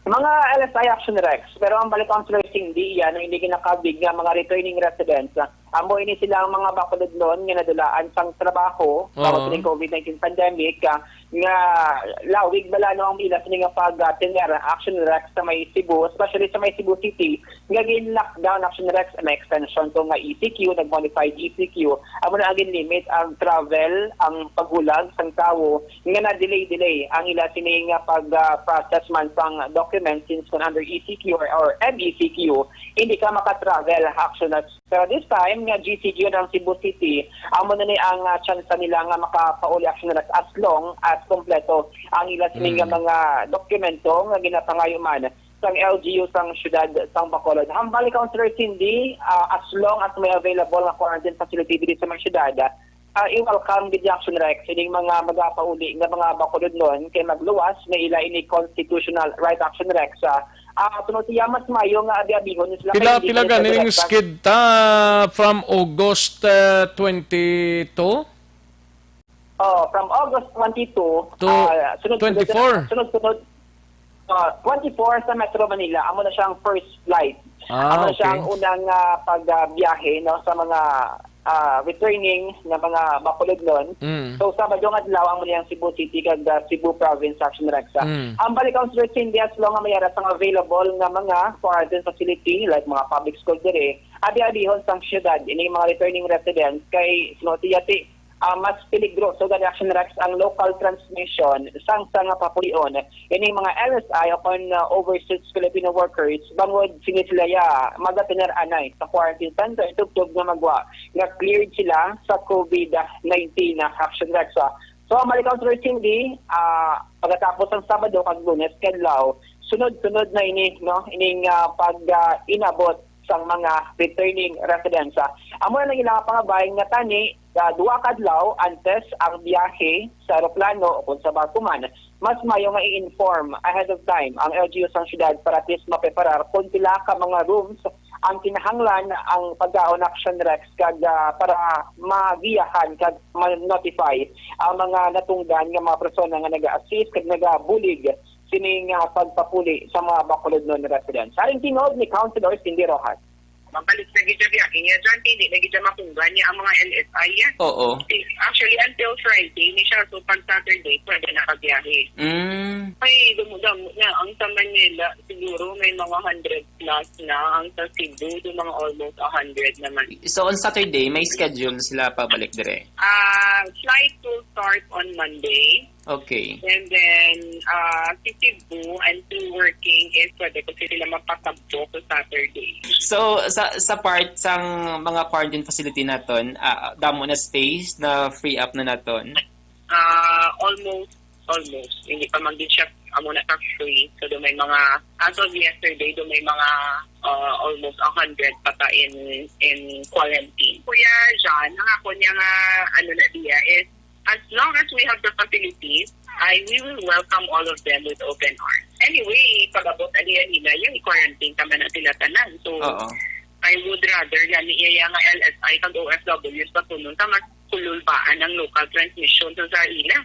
Mga LSI Action Rex pero ang balik Councilor Cindy yan hindi ginakabig nga mga returning residents amo ini sila ang mga Bacolod noon nga nadulaan sang trabaho para sa COVID-19 pandemic nga lawig bala no ang ila nga pag-tener Action Rex sa may Cebu especially sa may Cebu City nga gin-lockdown Action Rex may extension to nga ECQ nag-modified ECQ amo na agin limit ang travel ang paghulag sang tawo nga na-delay ang ila sini nga pag-process man sang documents since kung under ECQ or MECQ hindi ka makatravel Action Rex pero this time nga GCQ ng Cebu City amo na ni ang chance nila nga makapauli Action Rex as long as kompleto ang ila sini nga mga dokumento nga ginapangayo man sang LGU sang syudad sang Bacolod. Hambali Councilor Cindy as long as may available na quarantine facility diri sa mga syudad i-welcome the Action Rex ining mga magapauli nga mga Bacolod noon kay magluwas na ila ini constitutional right Action Rex sunod mas mayo nga abi-abingon sila pila ganing skid ta from August 22 from August 22 to 24 sunod 24 sa Metro Manila amo na siyang first flight amo na siyang unang pagbiyahe no sa mga returning nga mga Bacolod noon. So Sabado nga adlaw amo niyang Cebu City kag Cebu Province Action Rex. Ang balik Councilor Cindy as long nga mayara sang available nga mga quarantine facility like mga public school dire abi-abihon sang syudad ini mga returning residents kay sinotiyati mas peligroso gani Action Rex ang local transmission sang nga papulion ini mga LSI upon overseas Filipino workers bangod sini sila magatener anay sa quarantine center tugtog nga magwa nga cleared sila sa COVID-19 Action Rex. So ang Councilor Cindy pagkatapos ang Sabado kag Lunes kadlaw sunod-sunod na ini no ining pag inabot sa mga returning residents. Amo na ilang pangabay nga tani duwa kadlaw antes ang biyahe sa eroplano o kung sa barko man, mas mayo nga i-inform ahead of time ang LGU sa syudad para at least mapreparar kung pila ka mga rooms ang kinahanglan ang pagdaon Action Rex kag para magiyahan kag ma-notify ang mga natungdan nga mga persona nga naga-assist kag naga-bulig sining pagpapuli sa mga Bacolod non residents. Aring tinod ni Councilor Cindy Rojas. Mabalik na gidya biya. Kanya dyan, hindi na gidya makunggan niya ang mga LSI yan. Oo. Actually, until Friday, ni siya. So, pag Saturday, pwede nakabiyahe. May dumudamo na. Ang sa Manila, siguro may mga 100 plus na. Ang sa Cebu, mga almost 100 naman. So, on Saturday, may schedule sila pabalik dire? Flight will start on Monday. Okay. And then, si Cebu and two working is pwede ko sila mapatabbo sa Saturday. So, sa part sang mga quarantine facility naton, damo na space na free up na naton? Almost. Hindi pa magdin siya amo na free. So, do may mga, as of yesterday, do may mga almost 100 pata in quarantine. Kuya John, ang ako niya nga, ano na diya is, as long as we have the facilities, we will welcome all of them with open arms. Anyway, pag-abot aliyan nila, yung i-quarantine kami na sila tanan. So, I would rather yan iya nga LSI kag OFWs patunong sa mas kululbaan ng local transmission sa ila.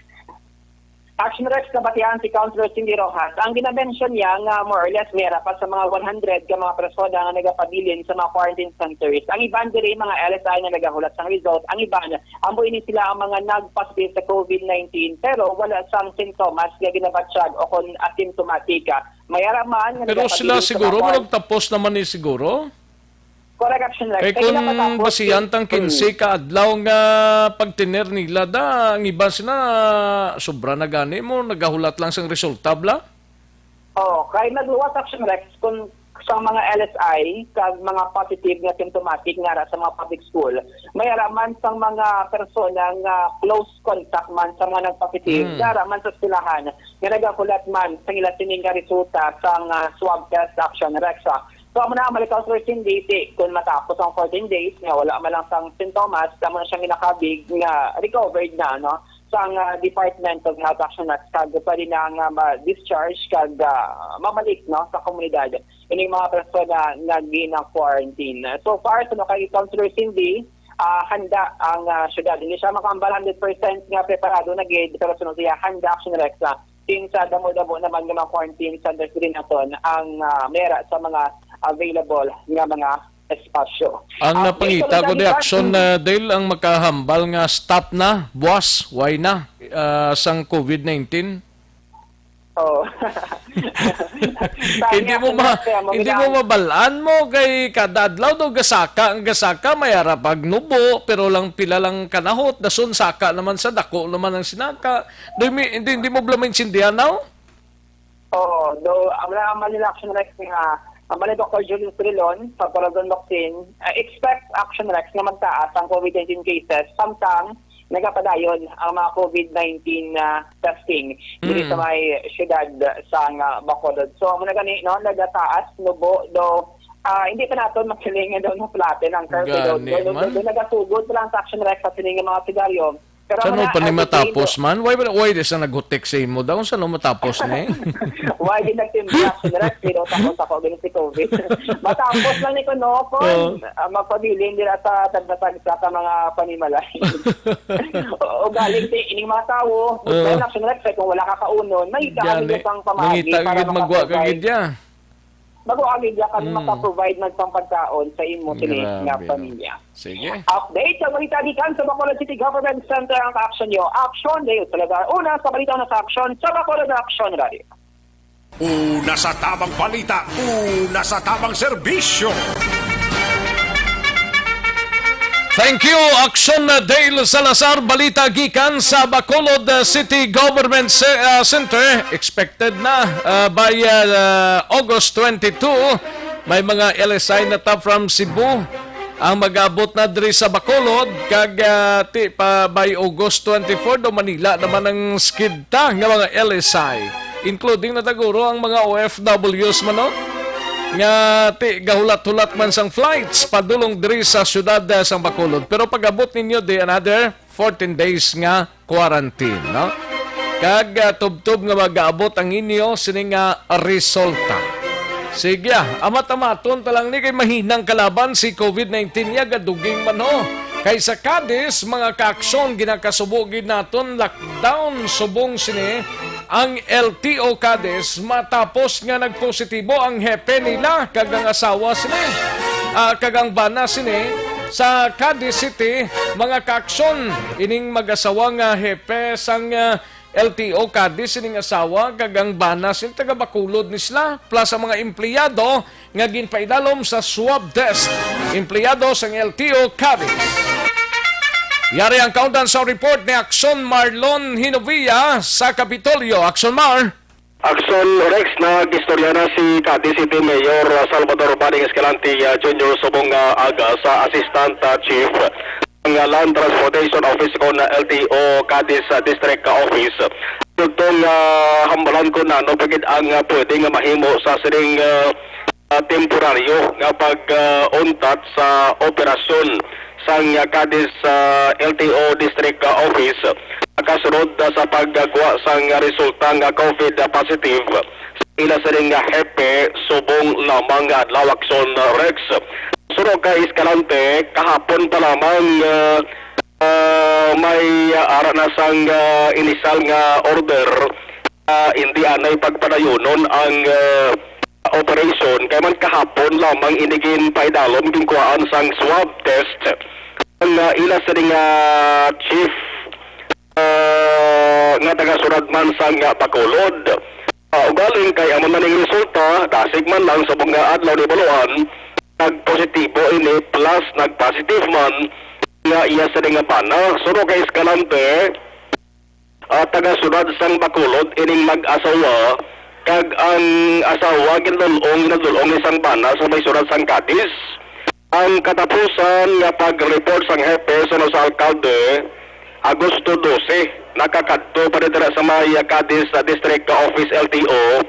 Action Rex kabatian si Councilor Cindy Rojas. Ang gina-mention niya nga more or less mera pa sa mga 100 ka mga persona nga nagapabilin sa mga quarantine centers. Ang iban diri mga LSI nga nagahulat sang result. Ang iban ambo ini sila ang mga nagpositive sa COVID-19 pero wala sang sintomas nga ginabatsyag o kon asymptomatic. Mayaraman nga pero sila siguro magtapos naman ni siguro. Correct, Action Rex. Kaya kung basiyantang 15 ka adlaw nga pagtiner nila da, ang iba sila sobra na gani mo, nagahulat lang sang resulta bla? Kaya nagluwas Action Rex kung sa mga LSI, kag mga positive nga symptomatic nga sa mga public school, may araman sang mga persona nga close contact man sa mga nagpositive, araman sa silahan, nga nagahulat man sa ila sining nga resulta sang swab test Action Rex. So, amo na malikaw sa 13 days, kung matapos ang 14 days, nga wala man lang sang sintomas, amo na siyang ginakabig nga recovered na, no? Sang Department of Health Action Rex, kag pwede na nga ma-discharge, kag mamalik, no, sa komunidad. Ining mga persona nga gina-quarantine. So far, sa kay Councilor Cindy, handa ang syudad. Hindi siya makambal 100% nga preparado na gid, pero sunod siya, handa Action Rex, since damo-damo naman nga mga quarantine centers din naton ang mera sa mga available nga mga espasyo. Ang napangita ko di action na dahil ang makahambal nga stop na, buwas, why na, sang COVID-19? hindi mo mabalaan mo kay kada adlaw do gasaka ang gasaka mayara pag nubo pero lang pila lang kanahot dason saka naman sa dako naman ang sinaka hindi mo blamin sindihan now? Do ang Manila Action Rex nga ang Dr. Julius Trilon sa Palagon Doctrine expect Action Rex na magtaas ang COVID-19 cases samtang nagapadayon ang mga COVID-19 testing dito sa may syudad sa Bacolod. So, muna gani, no, nagataas, nubo, do, hindi pa natin magsilingan daw ng platin ang curve daw. Do, nagasugod lang sa Action Rex sa siningan mga sigaryo. Saan mo pa ni matapos man? Why sa naghutik sa imo daw? Saan mo matapos ni? Why din nagtimbra Action Rex? Pero tapos ako din si COVID. Matapos lang ni Kono kung magpabilin nila sa tagdatag sa mga panimalay. O galing ining mga tao, kaya Action Rex kung wala ka kaunon, may galing pang pamagi para magwa-kagid ya. Mag-uagid ya kami makaprovide ng pampagkaon sa imo kini nga pamilya. Sige. Update sa balita dikan sa Bacolod City Government Center ang Aksyon nyo. Aksyon dahil talaga una sa balita na sa Aksyon sa Bacolod Aksyon Radio. Una sa tamang balita, una sa tamang serbisyo. Thank you, Aksyon Dale Salazar. Balita gikan sa Bacolod City Government Center. Expected na by August 22. May mga LSI na ta from Cebu ang mag-abot na diri sa Bacolod. Kag by August 24 do Manila naman ang skidta ng mga LSI. Including na taguro ang mga OFWs man, no? nga ti gahulat-hulat man sang flights padulong diri sa syudad sang Bacolod. Pero pag-abot ninyo di another 14 days nga quarantine, no? Kag tubtob nga mag-aabot ang inyo sini nga resulta. Sige, amat-amaton talang ni kay mahinang kalaban si COVID-19 ya gaduging man ho. Kay sa Cadiz, mga kaaksyon ginakasubugin naton lockdown subong sini ang LTO Cadiz matapos nga nagpositibo ang hepe nila kagang asawa sini. Kagang bana sini sa Cadiz City, mga kaaksyon ining mag-asawa nga hepe sang LTO Cadiz ining asawa kagang bana sin taga Bacolod ni sila plus ang mga empleyado nga ginpaidalom sa swab test. Empleyado sang LTO Cadiz. Yari ang countdown sa report ni Aksyon Marlon Hinovia sa Kapitolyo. Aksyon Mar. Aksyon Rex, nag-istorya na si Cadiz City Mayor Salvador Baling Escalante Jr. subong aga sa Assistant Chief ng Land Transportation Office ko na LTO Cadiz District Office. Itong hambalan ko na no pagid ang pwedeng mahimo sa siring temporaryo nga pag-untat sa operasyon sang Cadiz LTO District Office kasunod sa paggawa sang resulta nga COVID positive ila sa ring hepe subong lamang adlaw Aksyon Rex. Sunod ka Escalante kahapon pa lamang may ara na sang inisal nga order hindi anay pagpadayunon ang operation kay man kahapon lamang inigin paidalom gingkuhaan sang swab test ang ila sa ring chief nga taga-surad man sang Bacolod. Ugaling kay amon man ning resulta dasig man lang sa mga adlaw ni Baluan nagpositibo ini plus nagpositive man nga iya sa ring bana. Suro kay Escalante taga-surad sang Bacolod ining mag-asawa kag ang asawa ginulong isang bana sa may surad sang Cadiz. Ang katapusan nga pag-report sang hepe sa alkalde Agosto 12 nakakadto pa dira sa may Cadiz District Office LTO.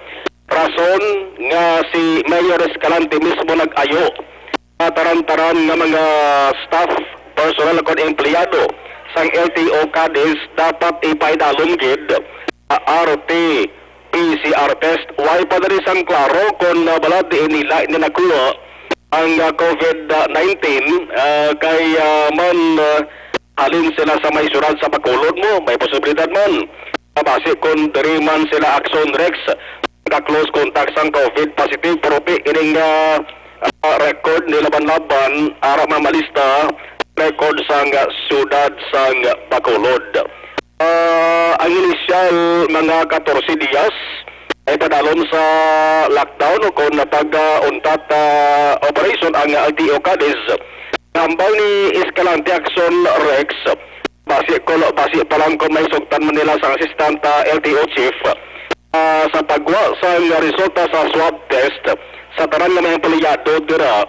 Rason nga si Mayor Escalante mismo nag-ayo taran-taran nga mga staff, personal kung empleyado sang LTO Cadiz dapat ipaidalom gid RT PCR test. Why pa diri sang klaro kung balad nila nakuha ang COVID-19 kay man halin sila sa may surad sa Bacolod mo, may posibilidad man base kung diri man sila Aksyon Rex ka-close contact sang COVID positive pero ining record nila laban-laban ara mamalista record sang siyudad sang Bacolod. Ang inisyal mga 14 dias ay padalom sa lockdown o kung pag-untat operation ang LTO Cadiz. Hambal ni Escalante Aksyon Rex, base pa lang kung may sugtan man nila sa Assistant LTO Chief sa pagwa sa resulta sa swab test sa tanan ng mga empleyado dira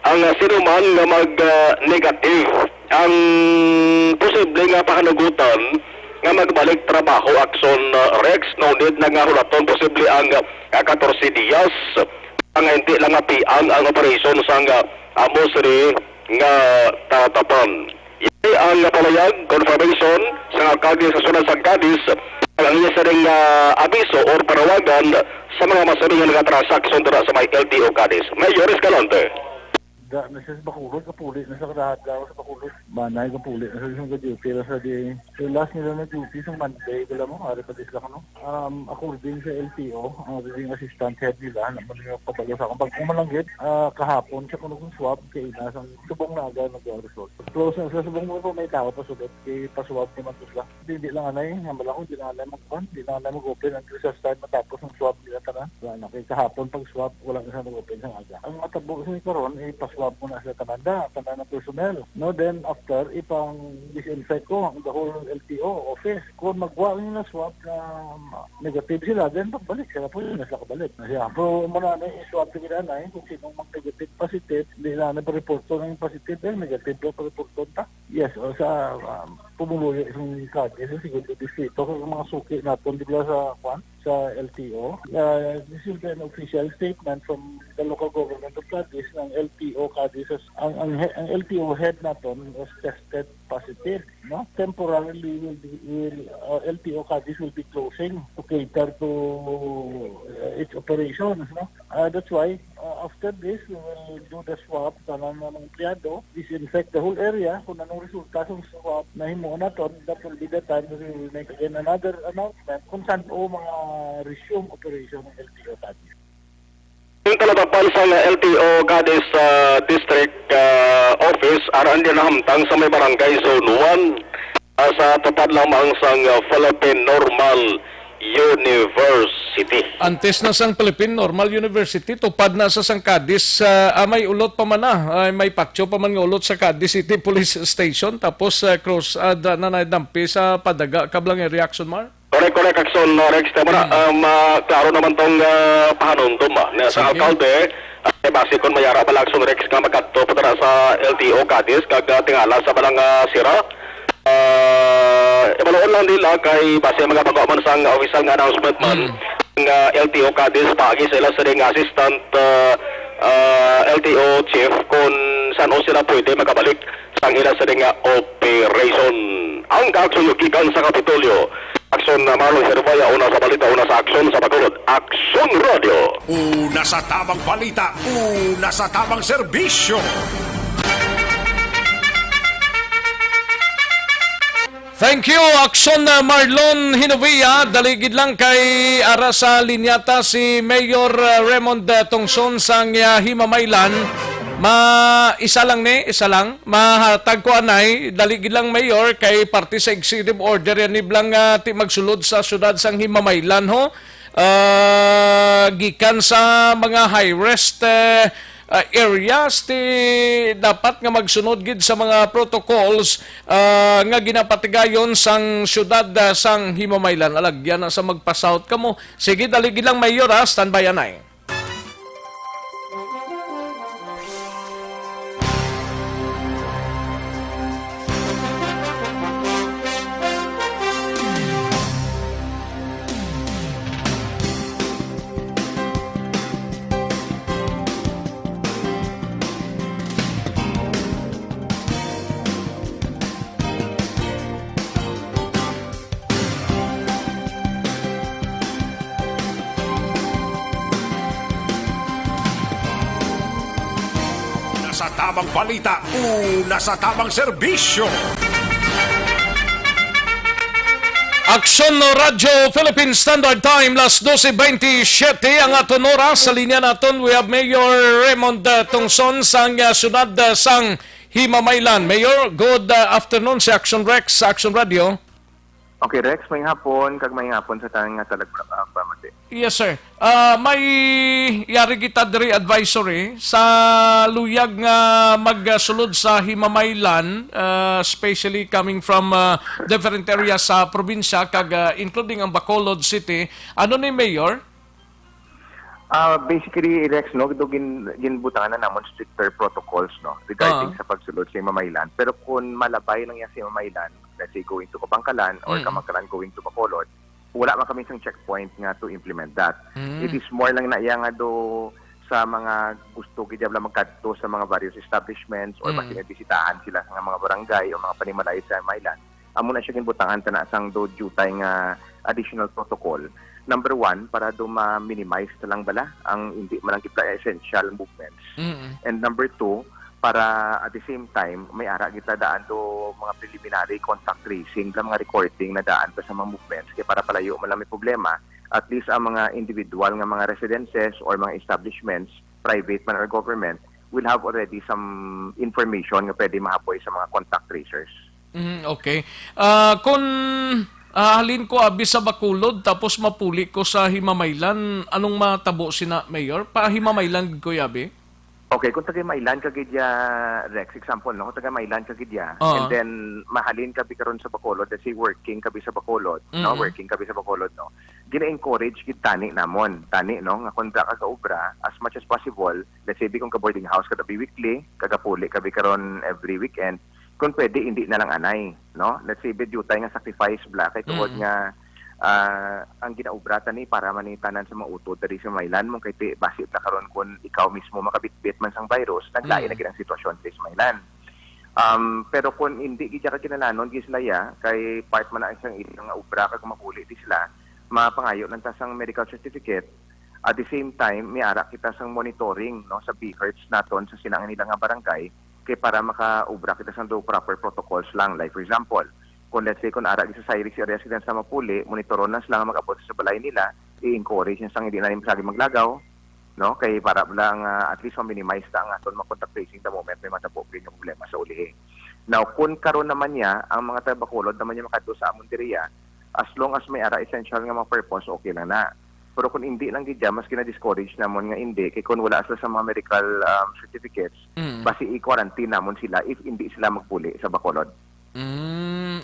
ang sinuman nga mag-negative ang posible nga pahanugutan nga magbalik trabaho Aksyon Rex no need na nga hulaton posible ang 14 dias ang hindi lang apiang ang operation sa Amosri nga tatapan. Ito ang palayag confirmation sa alkalde sa sunod sa Cadiz ang iya sa ring abiso or parawagan sa mga masaringan nga transaksyon dira sa may LTO Cadiz. Mayor Escalante. Da na siya sa Bacolod, kapuli na sa karahat daw sa Bacolod. Manay kapuli na sa isang ka-duty. Sa di, last nila na duty sa Monday, wala mo, ari pa disla ka no. According sa LTO, ang ring assistant head nila, naman yung pabalo sa akong. Pag kumalanggit, kahapon siya kung swab, kay nasang subong na agad nag-result. Close na sa subong mo po, may tao pa sulit, kay paswab ni Mantusla. Hindi lang anay, hambal ako, hindi lang anay mag-on, hindi lang anay mag-open ang Christmas time matapos ng swab nila tanan. Kay kahapon pag swab, wala na siya mag-open sa aga. Ang matabo sa karon ay swab mo na sa tananda ng personnel. No, then after, ipang disinfect ko ang the whole LTO office. Kung magwa na swab na negative sila, then pagbalik sila po yun, nasa kabalik. Pero muna na i-swab sa kinanay, kung sinong mag-negative positive, hindi na pa-report to ng positive, then negative na pa-report to ta. Yes, o sa pumuluyo isang Cadiz, sa segundo distrito, kung mga suki natin, di ba sa sa LTO. This is an official statement from the local government of Cadiz ng LTO Cadiz. Ang LTO head natin was tested positive. No? Temporarily, LTO Cadiz will be closing to cater to its operations. No? That's why after this, we will do the swab sa mga empleyado, disinfect the whole area. Kung anong resulta sa swab na himuon natin, that will be the time we will make again another announcement kung saan po mga resume operation ng LTO Cadiz. Yung kalatapan sa LTO Cadiz District Office, aran din nahamtang sa may barangay Zone 1 sa tupad lamang sang Philippine Normal University. Antes na sang Philippine Normal University, tupad na sa sang Cadiz, may ulot pa man na, may paktyo pa man nga ulot sa Cadiz City Police Station, tapos cross na naidampi sa padaga, kablang yung reaction mar? Correct, Aksyon, Rex. Klaro naman tong pahanundom sa alkalde, base kon mayara pala Aksyon Rex nga magkadto pa sa LTO Cadiz, kag tingala sa balang sira. Ibaloon lang nila kay base mga pag-aman sang official nga announcement man ng LTO Cadiz pagi sila sa ring assistant LTO chief kung saan o sila pwede magabalik sang ila sa ring operation. Ang kaaksyon yukikan sa Kapitolyo. Aksyon na Marlon Hervaya, una sa balita, una sa aksyon sa Bacolod. Aksyon Radio. Una sa tamang balita, una sa tamang serbisyo. Thank you, Aksyon na Marlon Hinovia. Daligid lang kay ara sa linyata si Mayor Raymond Tongson sang Himamaylan. Isa lang. Mahatag ko anay, daligid lang Mayor kay party sa executive order yan iblang ti magsulod sa syudad sang Himamaylan ho. Gikan sa mga high-risk areas ti dapat nga magsunod gid sa mga protocols nga ginapatigayon sang syudad sang Himamaylan. Alagyan na sa magpasout kamo. Sige, daligid lang Mayor ha, standby anay. Sa tamang balita, una sa tamang serbisyo. Aksyon no Radyo Philippine Standard Time, las 12:27 ang aton oras. Sa linya naton, we have Mayor Raymond Tongson sang syudad sang Himamaylan. Mayor, good afternoon sa Aksyon Rex, sa Aksyon Radio. Okay, Rex, may hapon, kag may hapon sa tayong talagpamati. Yes, sir. May yari kita diri advisory sa luyag nga magsulod sa Himamaylan, especially coming from different areas sa probinsya, kag including ang Bacolod City. Ano ni Mayor? Basically, Rex, no, ginbutangan na namon stricter protocols, no, regarding sa pagsulod sa Himamaylan. Pero kung malabay lang yan sa Himamaylan, let's say going to Kabangkalan or Kamangkalan going to Bacolod, wala man kami isang checkpoint nga to implement that. It is more lang na iya nga do sa mga gusto gid lang magkadto sa mga various establishments or bisitahan sila sa mga barangay o mga panimalay sa Himamaylan. Amo na siya ginbutangan ta sang do jutay nga additional protocol. Number one, para do ma-minimize na lang bala ang hindi man lang essential movements. And number two, para at the same time, may ara kita daan do mga preliminary contact tracing, mga recording na daan pa sa mga movements. Kaya para palayo man lang may problema, at least ang mga individual nga mga residences or mga establishments, private man or government, will have already some information nga pwede mahapoy sa mga contact tracers. Okay. Kung halin ko abi sa Bacolod tapos mapuli ko sa Himamaylan, anong matabo sina Mayor? Pa Himamaylan ko yabi? Okay, kung taga-Mailan ka gidya, Rex, example, no? Kung taga-Mailan ka gidya, and then mahalin ka karon sa Bacolod, let's say working ka sa Bacolod, no? Working ka sa Bacolod, no? Gina-encourage gid tani namon, no? Nga kontra ka sa obra, as much as possible, let's say kung ka boarding house ka weekly, kagapuli ka karon every weekend, kung pwede hindi na lang anay, no? Let's say bid jutay nga sacrifice bla kay tungod nga ang ginaubratan ni para manitanan sa mga utod diri sa Mailan mo kay basit na karon kun ikaw mismo makabitbit man sang virus, naglain na gid ang sitwasyon sa Mailan. Pero kung hindi gid ka kinalanon gislaya kay part man na isang ilang ubra kag mapuli di sila mapangayo lang ta sang medical certificate. At the same time, may ara kita sang monitoring no sa BHERTS naton sa sinangan nila nga barangay kay para maka-ubra kita sang do proper protocols lang. Like for example, kung let's say kung ara sa Cyrix area sila sa Mapuli, monitoron na sila nga mag-abot sa balay nila, i-encourage yung sang hindi na rin masagi maglagaw, no? Kay para lang at least ma-minimize ta ang aton contact tracing the moment may matapok yung problema sa ulihi. Now, kung karon naman niya, ang mga taga-Bacolod naman niya makadto sa amon diriya, as long as may ara essential nga mga purpose, okay lang na. Pero kung hindi lang gidya, mas kina-discourage namon nga hindi, kay kung wala sila sa mga medical certificates, basi i-quarantine namon sila if hindi sila magpuli sa Bacolod.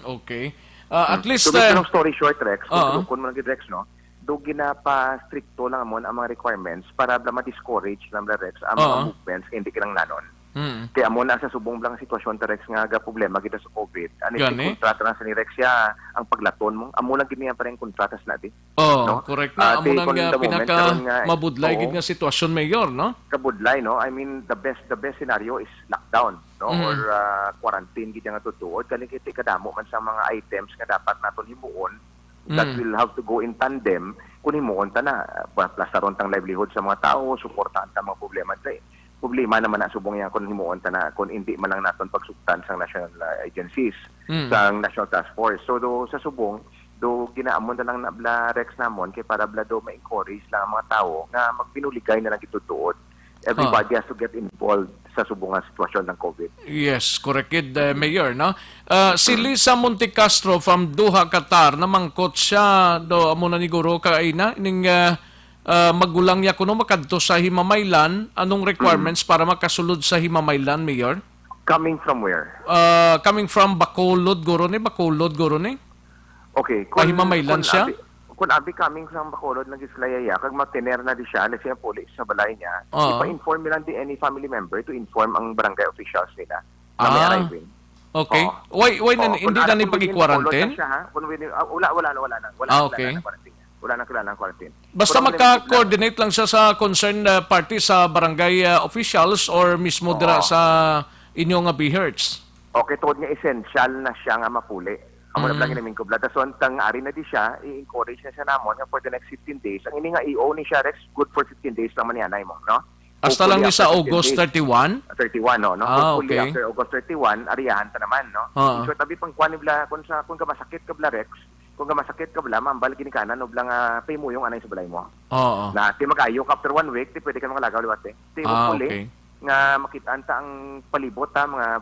Okay. At least... So, long story short, Rex, kung mo lang Rex, no, do ginapa-stricto lang amon ang mga requirements para ma-discourage lang Rex ang mga movements kaya hindi kilang nanon. Kaya mo na sa subong lang sitwasyon ta Rex nga ga problema kita sa COVID. Ano yung kontrata na sa ni Rex ya ang paglaton mo. Amo lang gid niya pa rin kontratas natin. No? Correct na. Amo lang nga pinaka mabudlay gid nga sitwasyon mayor, no? Kabudlay, no? I mean the best scenario is lockdown, no? Or quarantine gid nga tutuod kani kiti kadamo man sa mga items nga dapat naton himuon that will have to go in tandem kun himuon ta na plastaron tang livelihood sa mga tao, suportahan ta mga problema tay. Problema naman na subong yan kung himuon ta na kung hindi man lang naton pagsuktan sa national agencies, sa National Task Force. So sa subong, ginaamon na lang na Rex namon kay para do ma-encourage lang ang mga tao na magpinuligay na lang itutuod. Everybody has to get involved sa subong nga sitwasyon ng COVID. Yes, correct Mayor, no? Si Lisa Montecastro from Doha, Qatar, namangkot siya amo na ni Guro kaina ning magulang niya kuno makadto sa Himamaylan, anong requirements para makasulod sa Himamaylan, Mayor? Coming from where? Coming from Bacolod, Guro ni? Okay, Himamaylan siya? Kung abi coming from Bacolod ng Islayaya, kag matiner na di siya, siya police sa balay niya, ipa-inform nilang di any family member to inform ang barangay officials nila na may arriving. Okay. Why hindi na ni pag-quarantine? Wala na. Okay. Wala na kailangan quarantine. Basta magka-coordinate lang siya sa concerned party sa barangay officials or mismo dira sa inyong BHERTS. Okay, tuod nga essential na siya nga mapuli. Amo na lang namin ko blada so tang ari na di siya i-encourage na siya namon nga for the next 15 days. Ang ini nga EO ni siya Rex good for 15 days naman yan mo, no? Hasta lang ni sa August 31? 31 no. Hopefully okay. After August 31 ariyahan ta naman, no? So tabi pang kuan nila kung ka masakit ka bla Rex, kung ka masakit ka bla mambal gini kanan no blang pay mo yung anay sa balay mo. Na ti magayo after 1 week ti pwede ka makalagaw liwat eh. Ti hopefully nga makitaan ta ang palibot mga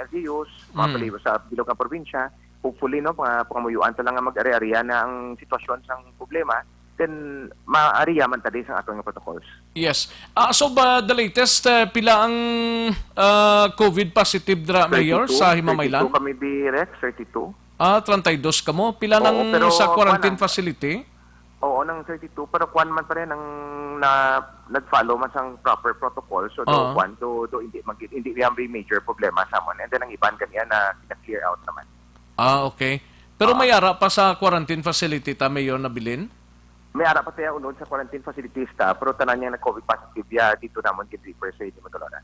LGUs, mga palibot sa bilog nga probinsya. Hopefully no pangamuyuan ta lang nga mag-ari-ariya na ang sitwasyon sang problema then maariya man ta sa atong protocols. Yes. So ba the latest pila ang COVID positive dra Mayor sa Himamaylan? 32 kami Rex 32. 32 kamo pila nang sa quarantine facility? Oo, nang 32 pero kuan man pa rin ang nag-follow man sang proper protocol so do hindi may major problema sa amon and then ang iban kaniya na clear out naman. Okay. Pero may ara pa sa quarantine facility ta Mayor na bilin? May ara pa tayo unod sa quarantine facilities ta pero tanan niya na COVID positive ya dito namon gid refer sa Ibi Magalona.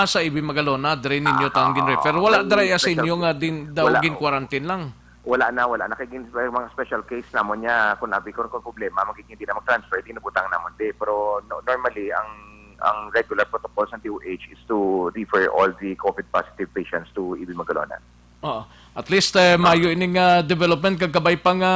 Sa Ibi Magalona dre ninyo tang gin-refer. Wala dre sa inyo nga din daw gin quarantine lang. Wala na kay gin mga special case namon niya kun abi ko problema magiging hindi na mag-transfer di nabutang namon pero normally ang regular protocols ng DOH is to refer all the COVID positive patients to Ibi Magalona. At least mayo ining development kagabay pa nga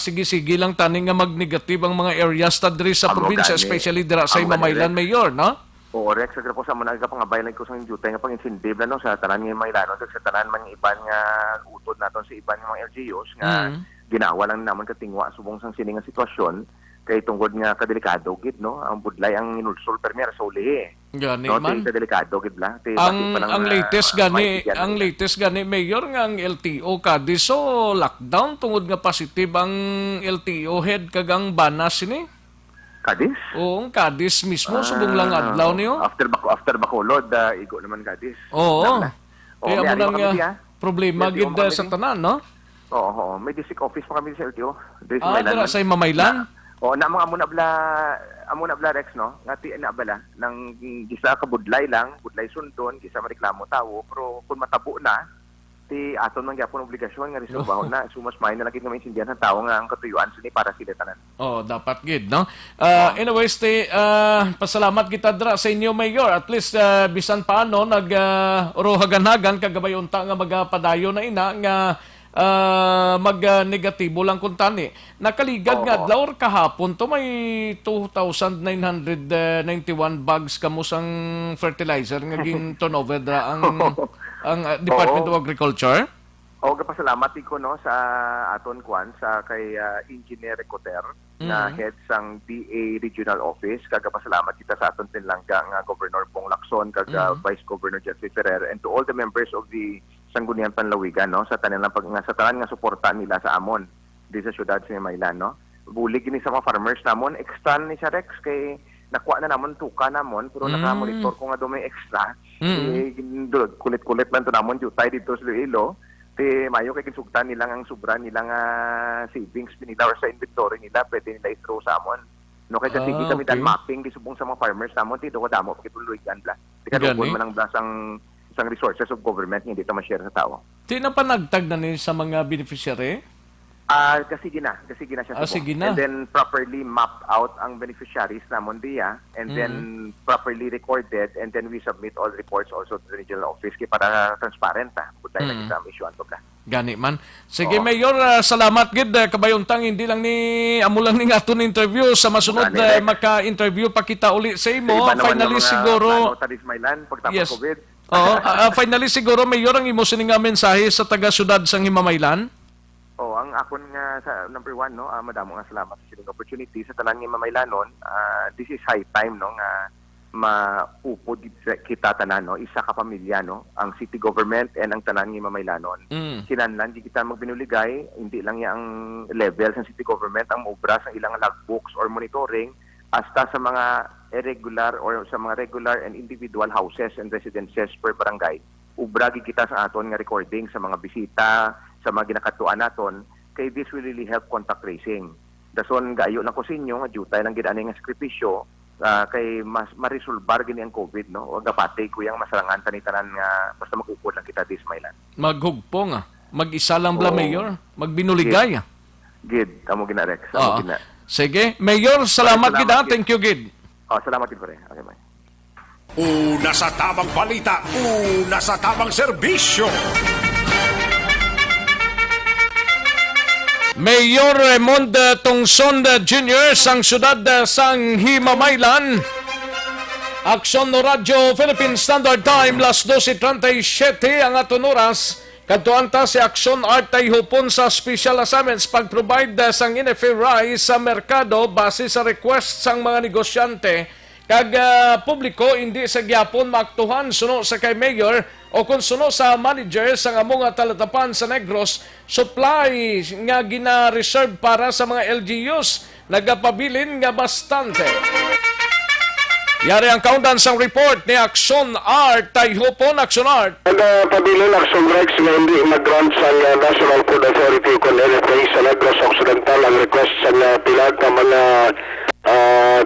sige-sige lang tani nga mag-negative ang mga areas ta diri sa probinsya especially dira sa Himamaylan Mayor, no? Oo, Rex, sa po sa muna ka pangabayan ko sa duty nga pang-incentive no sa tanan nga Maylano sa tanan man iban nga utod naton sa iban nga mga LGUs nga ginawa lang namon katingwa subong sang sining nga sitwasyon kay tungod nga kadelikado gid no ang budlay ang inulsol premier sa ulihi gani no, man kadelikado gid la ang latest gani Mayor nga ang LTO kadi so lockdown tungod nga positive ang LTO head kagang Banas ni Kadis? Oo, Kadis mismo subong lang adlaw niyo after Bacolod igo naman Kadis kaya mo nang problema gid sa tanan no Oo, may district office pa kami sa LTO. Dira sa Mamaylan? Na mga amuna bla Rex, no? Ngati na bala nang gisa ka budlay lang, budlay sundon, gisa mareklamo tawo, pero kung matabo na, ti aton man gyapon obligasyon nga resolbahon na, sumas may na lagi nga maintindihan ng tao nga ang katuyuan sini para sila tanan. Dapat gid, no? Anyways, pasalamat kita dra sa inyo, Mayor. At least bisan paano urohagan-hagan kagabay unta nga magapadayo na ina nga mag-negatibo lang kung tani. Nakaligad nga adlaw kahapon to may 2,991 bags kamusang fertilizer nga ging turnover dra ang Department of Agriculture. Kapasalamat ko no sa aton kwan sa kay Engineer Coter na head sang DA Regional Office. Kagapasalamat kita sa aton tinlangga nga Governor Pong Lacson kag Vice Governor Jeffrey Ferrer and to all the members of the Sangguniang Panlawigan, no, sa tanan nga suporta nila sa amon di sa syudad sa Maylan, no. Bulig ni sa mga farmers namon, extra ni siya Rex kay nakuha na namon tuka namon pero naka-monitor ko nga do may extra. Kulit-kulit lang to namon jutay dito sa Iloilo. Mayo kay kinsugtan nila ang sobra nilang savings nila or sa inventory nila pwede nila i-throw sa amon. No kay sige kami dan mapping di subong sa mga farmers namon dito ko damo kituloy kan bla. Tika doon man ang blasang isang resources of government hindi ito ma-share sa tao. Di na pa nagtag na ni sa mga beneficiary? Kasi gina siya. Sige na. And then properly map out ang beneficiaries namon diya and then properly recorded and then we submit all reports also to the regional office para transparent Buday na kita issue to ka. Gani man. Sige Mayor, salamat gid kabayuntang hindi lang ni amo lang ning aton interview sa masunod maka-interview pa kita uli sa imo. Finally siguro yes. COVID. Finally siguro Mayor ang imo sining nga mensahe sa taga-syudad sang Himamaylan. Ang akon nga sa number one, no, madamo nga salamat sa sining opportunity sa tanan nga Himamaylanon. This is high time no nga maupod kita tanan, no, isa ka pamilya, no, ang city government and ang tanan nga Himamaylanon. Kinahanglan di kita magbinuligay, hindi lang yang level sa city government ang maubra sa ilang logbooks or monitoring hasta sa mga irregular or sa mga regular and individual houses and residences per barangay. Ubragi kita sa aton nga recording sa mga bisita, sa mga ginakatuan naton, kay this will really help contact tracing. Dason gayo lang ko sa inyo, nga jutay lang gid-ani nga sakripisyo, kay mas ma-resolbar gini ang COVID, no? Wag gapatay ko yang masarangan tanitanan nga basta magukod lang kita this Maylan. Maghugpong mag-isa lang bla Mayor, magbinuligay. Gid, amo gina Rex, gina. Sige, Mayor, salamat gid. Thank you gid. Salamat gid pare. Okay, bye. Una sa tamang balita, una sa tamang serbisyo. Mayor Raymond Tongson Jr. sang syudad sang Himamaylan. Aksyon no Radyo Philippine Standard Time las 12:37 ang aton oras. Kadtuan ta si Aksyon Art tay hupon sa special assignments pag-provide sang NFA rice sa merkado base sa request sang mga negosyante kag publiko hindi sa gyapon maaktuhan suno sa kay Mayor o kung suno sa manager sang among talatapan sa Negros supply nga gina-reserve para sa mga LGUs nagapabilin nga bastante. Yari ang countdown sang report ni Aksyon Art Tayhopon. Aksyon Art. Nagpabilin Aksyon Rex nga hindi mag-grant sa National Food Authority kung NFA sa Negros Occidental ang request sa pilag ng mga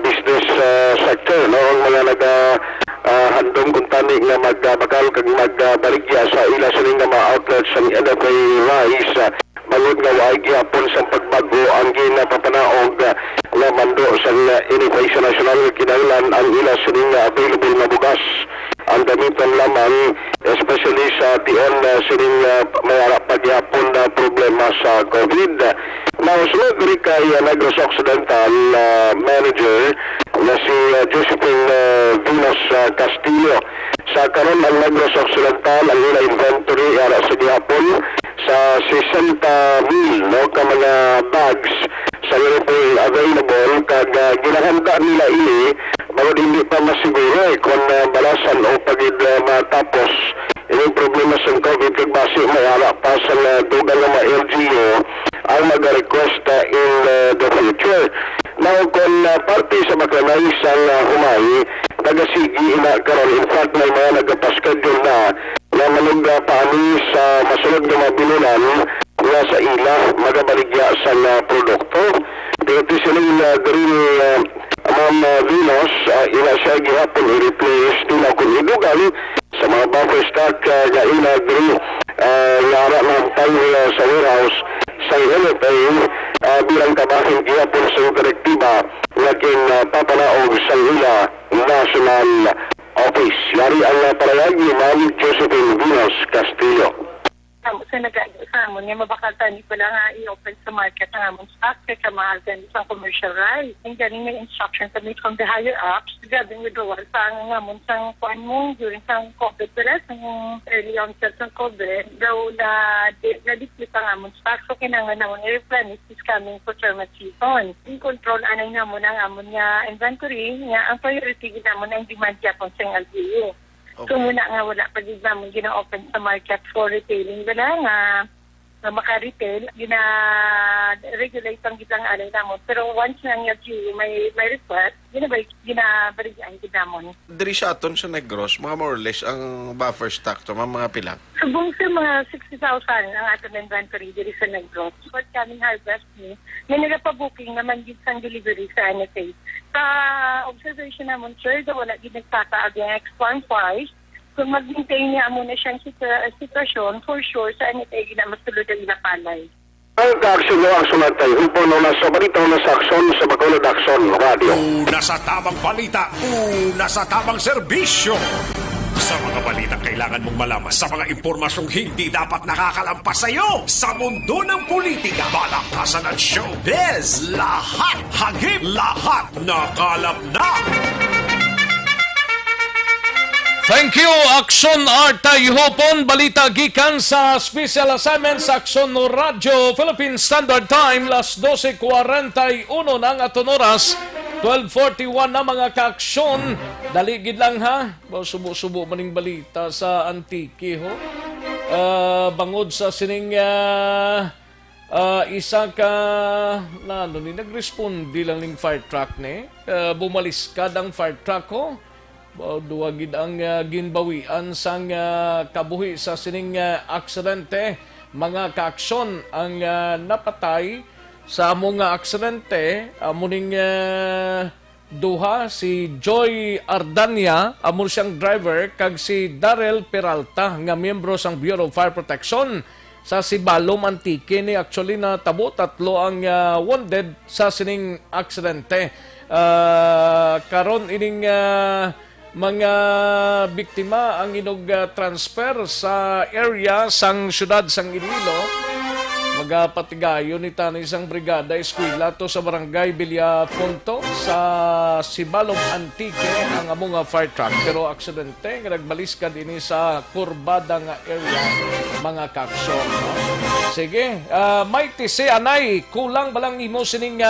business sector, no, ang mga handong kung tani nga magbagal kag magbaligya sa ila sa nga mga outlets sa NFA rice balod nga waay gyapon sa pagbago ang ginapapanaog nga mando sa NFA sa national kinahanglan ang ila sa nga available na bugas ang gamiton lamang especially sa tion sining mayara pagyapon na problema sa COVID. Now, sunod rin kay Negros Occidental manager na si Josephine Vinos Castillo. Sa karon ang Negros Occidental ang ila inventory ara sa gihapon sa 60,000 no ka mga bags sa available kag ginahanda nila ini bago hindi pa masiguro kung balasan o pagid matapos yung problema sa COVID kag base mayara pa sa dugang nga LGU ang mag-request in the future. Now, kung parte sa makanais ang humay, nagasigi na karon in fact may mga nagapaschedule na manugda paani sa masunod na mga binunan nga sa ila magabaligya sa produkto. Pero sining green Ma'am Venus, ila siya gihapon i-replace nila kung idugan sa mga buffer stock nga ila green yara ng tayo sa warehouse sa NFA bilang kabahin gihapon sa direktiba naging papanaog sa ila National Office. Yari ang palayag ni Ma'am Josephine Venus Castillo. Sa nag-aamon nga mabakaltan di pala nga i-open sa market ang amon stock kaya mahal din sa commercial rice. Yung galing may instruction kami from the higher ups gabing withdrawal sa ang amon sang kuan mo during sang COVID pala sang early onset ng COVID daw na-deplete ang amon stock so kinangan naman i-replenish is coming for procurement season. In control anay namon ang amon nga inventory nga ang priority ginamon ang demand yapon sa LGU. Okay. So muna nga wala pa din naman gina-open sa market for retailing. Wala nga maka-retail, gina-regulate ang gitang alay namon. Pero once nga nga may request, ginabaligaan din namon. Diri siya aton sa Negros, mga more or less ang buffer stock to, mga pila? Subong sa mga 60,000 ang aton inventory diri sa Negros. Forthcoming harvest ni, may nagpa-booking naman din sa delivery sa NFA. Sa observation namon, sir, wala din nagtataag yung export price. Kung mag-maintain niya muna siyang sitwasyon, for sure, sa NFA na mas tulad ang napalay. Ang ka-aksyon mo ang sunod tayo. Hupo na sa balita na sa Aksyon sa Bacolod Aksyon Radio. Una sa tamang balita, una sa tamang serbisyo. Sa mga balita kailangan mong malaman sa mga impormasyong hindi dapat nakakalampas sa iyo. Sa mundo ng politika, balakasan at showbiz, lahat hagip, lahat nakalap na. Thank you, Aksyon Artay Hopon. Balita gikan sa special assignment sa Aksyon no Radio Philippine Standard Time. Las 12:41 ng aton oras. 12:41 na mga ka-aksyon. Daligid lang ha. Subo-subo maning balita sa Antique ho. Bangod sa sining isa ka nagrespondi lang ning fire truck ni. Bumaliskad ang fire truck ho. Duwagid ang ginbawian sang kabuhi sa sining aksidente. Mga kaaksyon ang napatay sa among aksidente. Amuning duha si Joy Ardania, amon siyang driver, kag si Darrell Peralta nga miyembro sang Bureau of Fire Protection sa Sibalom Antique ni actually na tabo tatlo ang wounded sa sining aksidente. Karon ining mga biktima ang inog transfer sa area sang syudad sang Iloilo. Magapatigayon ni tanay isang brigada eskwela to sa barangay Villafonto sa Sibalom Antique ang among fire truck. Pero aksidente nga nagbaliskad ini sa kurbada nga area mga kaksyon. Sige, may tisi anay kulang balang imo sining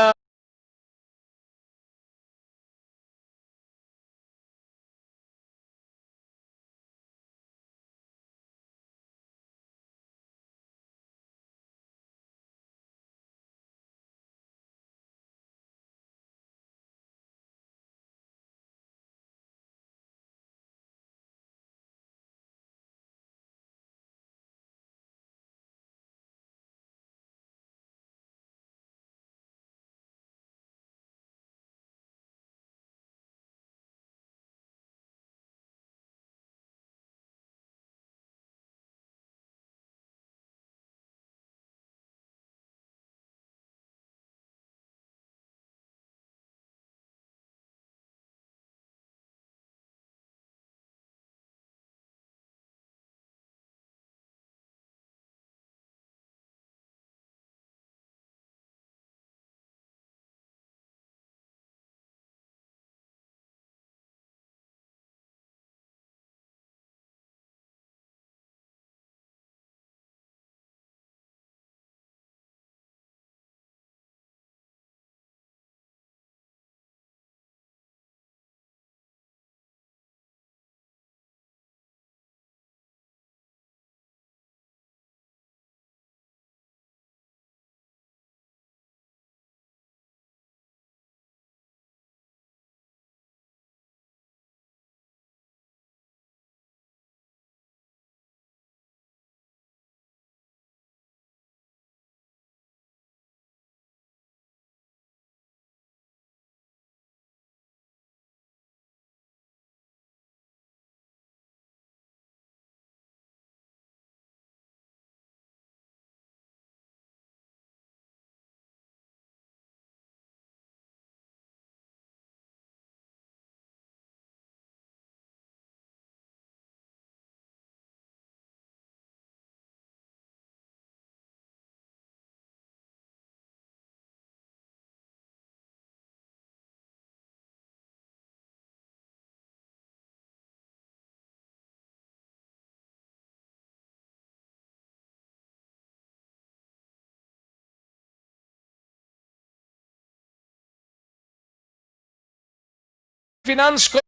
Finance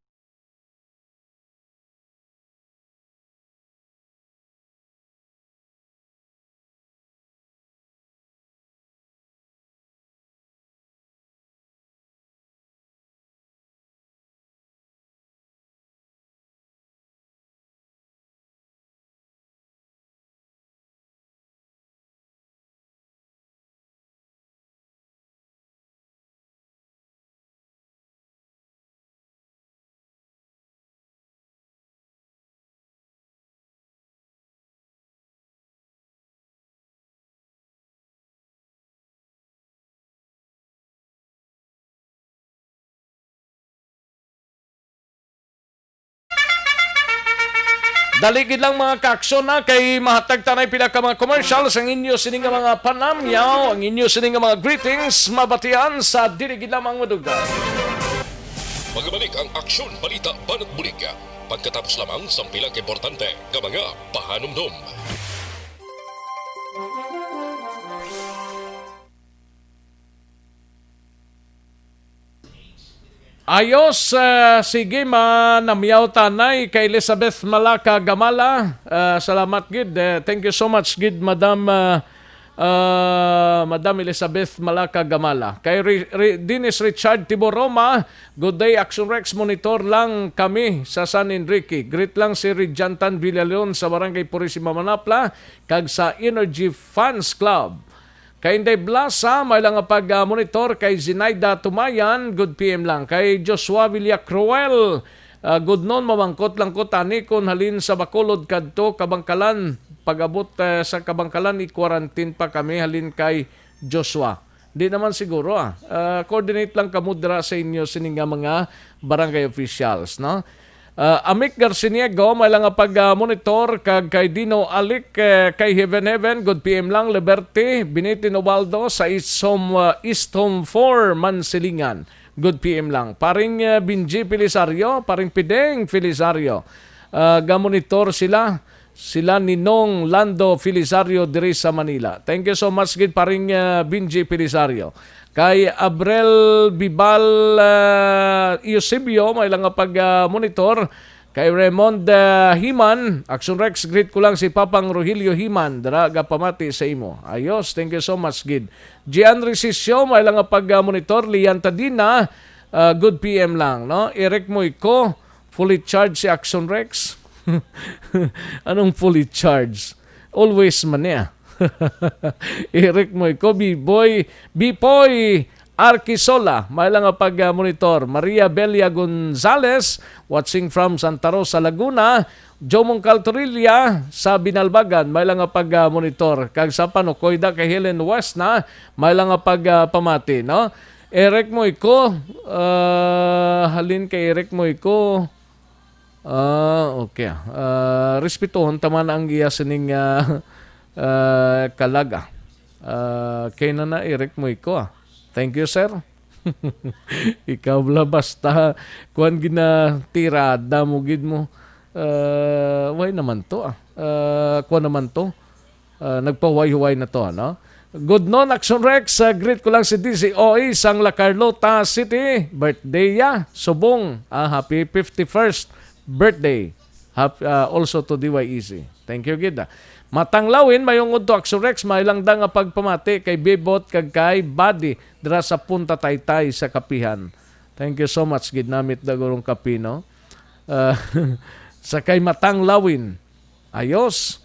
Daligid lang mga kaaksyon na kay mahatag tanay pila ka mga commercials ang inyo sining nga mga panamyaw, ang inyo sining nga mga greetings, mabatian sa diligid lamang madugdan. Magbalik ang Aksyon Balita Banat Bulig. Pagkatapos lamang sa pilang importante nga mga pahanumdum. Ayos, sige manamyaw tanay kay Elizabeth Malaka Gamala. Salamat gid. Thank you so much gid Madam Madam Elizabeth Malaka Gamala. Kay Dennis Richard Tiboroma, good day Action Rex, monitor lang kami sa San Enrique. Greet lang si Rejantan Villaleon sa Barangay Purisima Manapla kag sa Energy Fans Club. Kay Inday Blasa, may lang pag-monitor kay Zinaida Tumayan, good PM lang. Kay Joshua Villacruel, good noon, mamangkot lang ko tani kung halin sa Bacolod kadto Kabangkalan. Pag-abot sa Kabangkalan, i-quarantine pa kami halin kay Joshua. Di naman siguro coordinate lang kamudra sa inyo sininga mga barangay officials, no? Amik Garciniego, may lang pag-monitor kag kay Dino Alik, kay Heaven, good PM lang, Liberty, Binitin Ubaldo sa East Home 4, Mansilingan, good PM lang. Paring Binji Pelisario, paring Pideng Felisario, ga-monitor sila Ninong Lando Felisario diri sa Manila. Thank you so much gid paring Binji Pelisario. Kay Abrel Bibal Eusebio, may lang pag-monitor. Kay Raymond Himan, Action Rex, greet ko lang si Papang Rogelio Himan, daraga pamati sa imo. Ayos, thank you so much, gid. Gian Resisio, may lang pag-monitor. Lian Tadina, good PM lang, no? Eric Moico, fully charged si Action Rex. Anong fully charged? Always man niya. Eric Moico, Bipoy Arquisola, may lang pag-monitor. Maria Belia Gonzales, watching from Santa Rosa, Laguna. Jomong Caltorilla sa Binalbagan, may lang pag-monitor. Kag sa Panokoyda kay Helen West na, may lang pag-pamati, no? Eric Moico, halin kay Eric Moico. Okay. Respetuhon taman ang iya sining kalaga. Kay na Eric Moico. Thank you, sir. Ikaw bala basta kuan gina tirada mo gid mo. Why naman to? Kuan naman to. Nagpahuway-huway na to, no? Good noon, Action Rex. Greet ko lang si DCOE sang La Carlota City. Birthday ya. Subong. Happy 51st birthday. Also to DYEC. Thank you, gid. Matanglawin, mayong to Action Rex, may lang da nga pagpamati kay Bebot kag kay Buddy dira sa Punta Taytay sa Kapihan. Thank you so much, gid namit dagurong kapi, no? Sa kay Matanglawin. Ayos.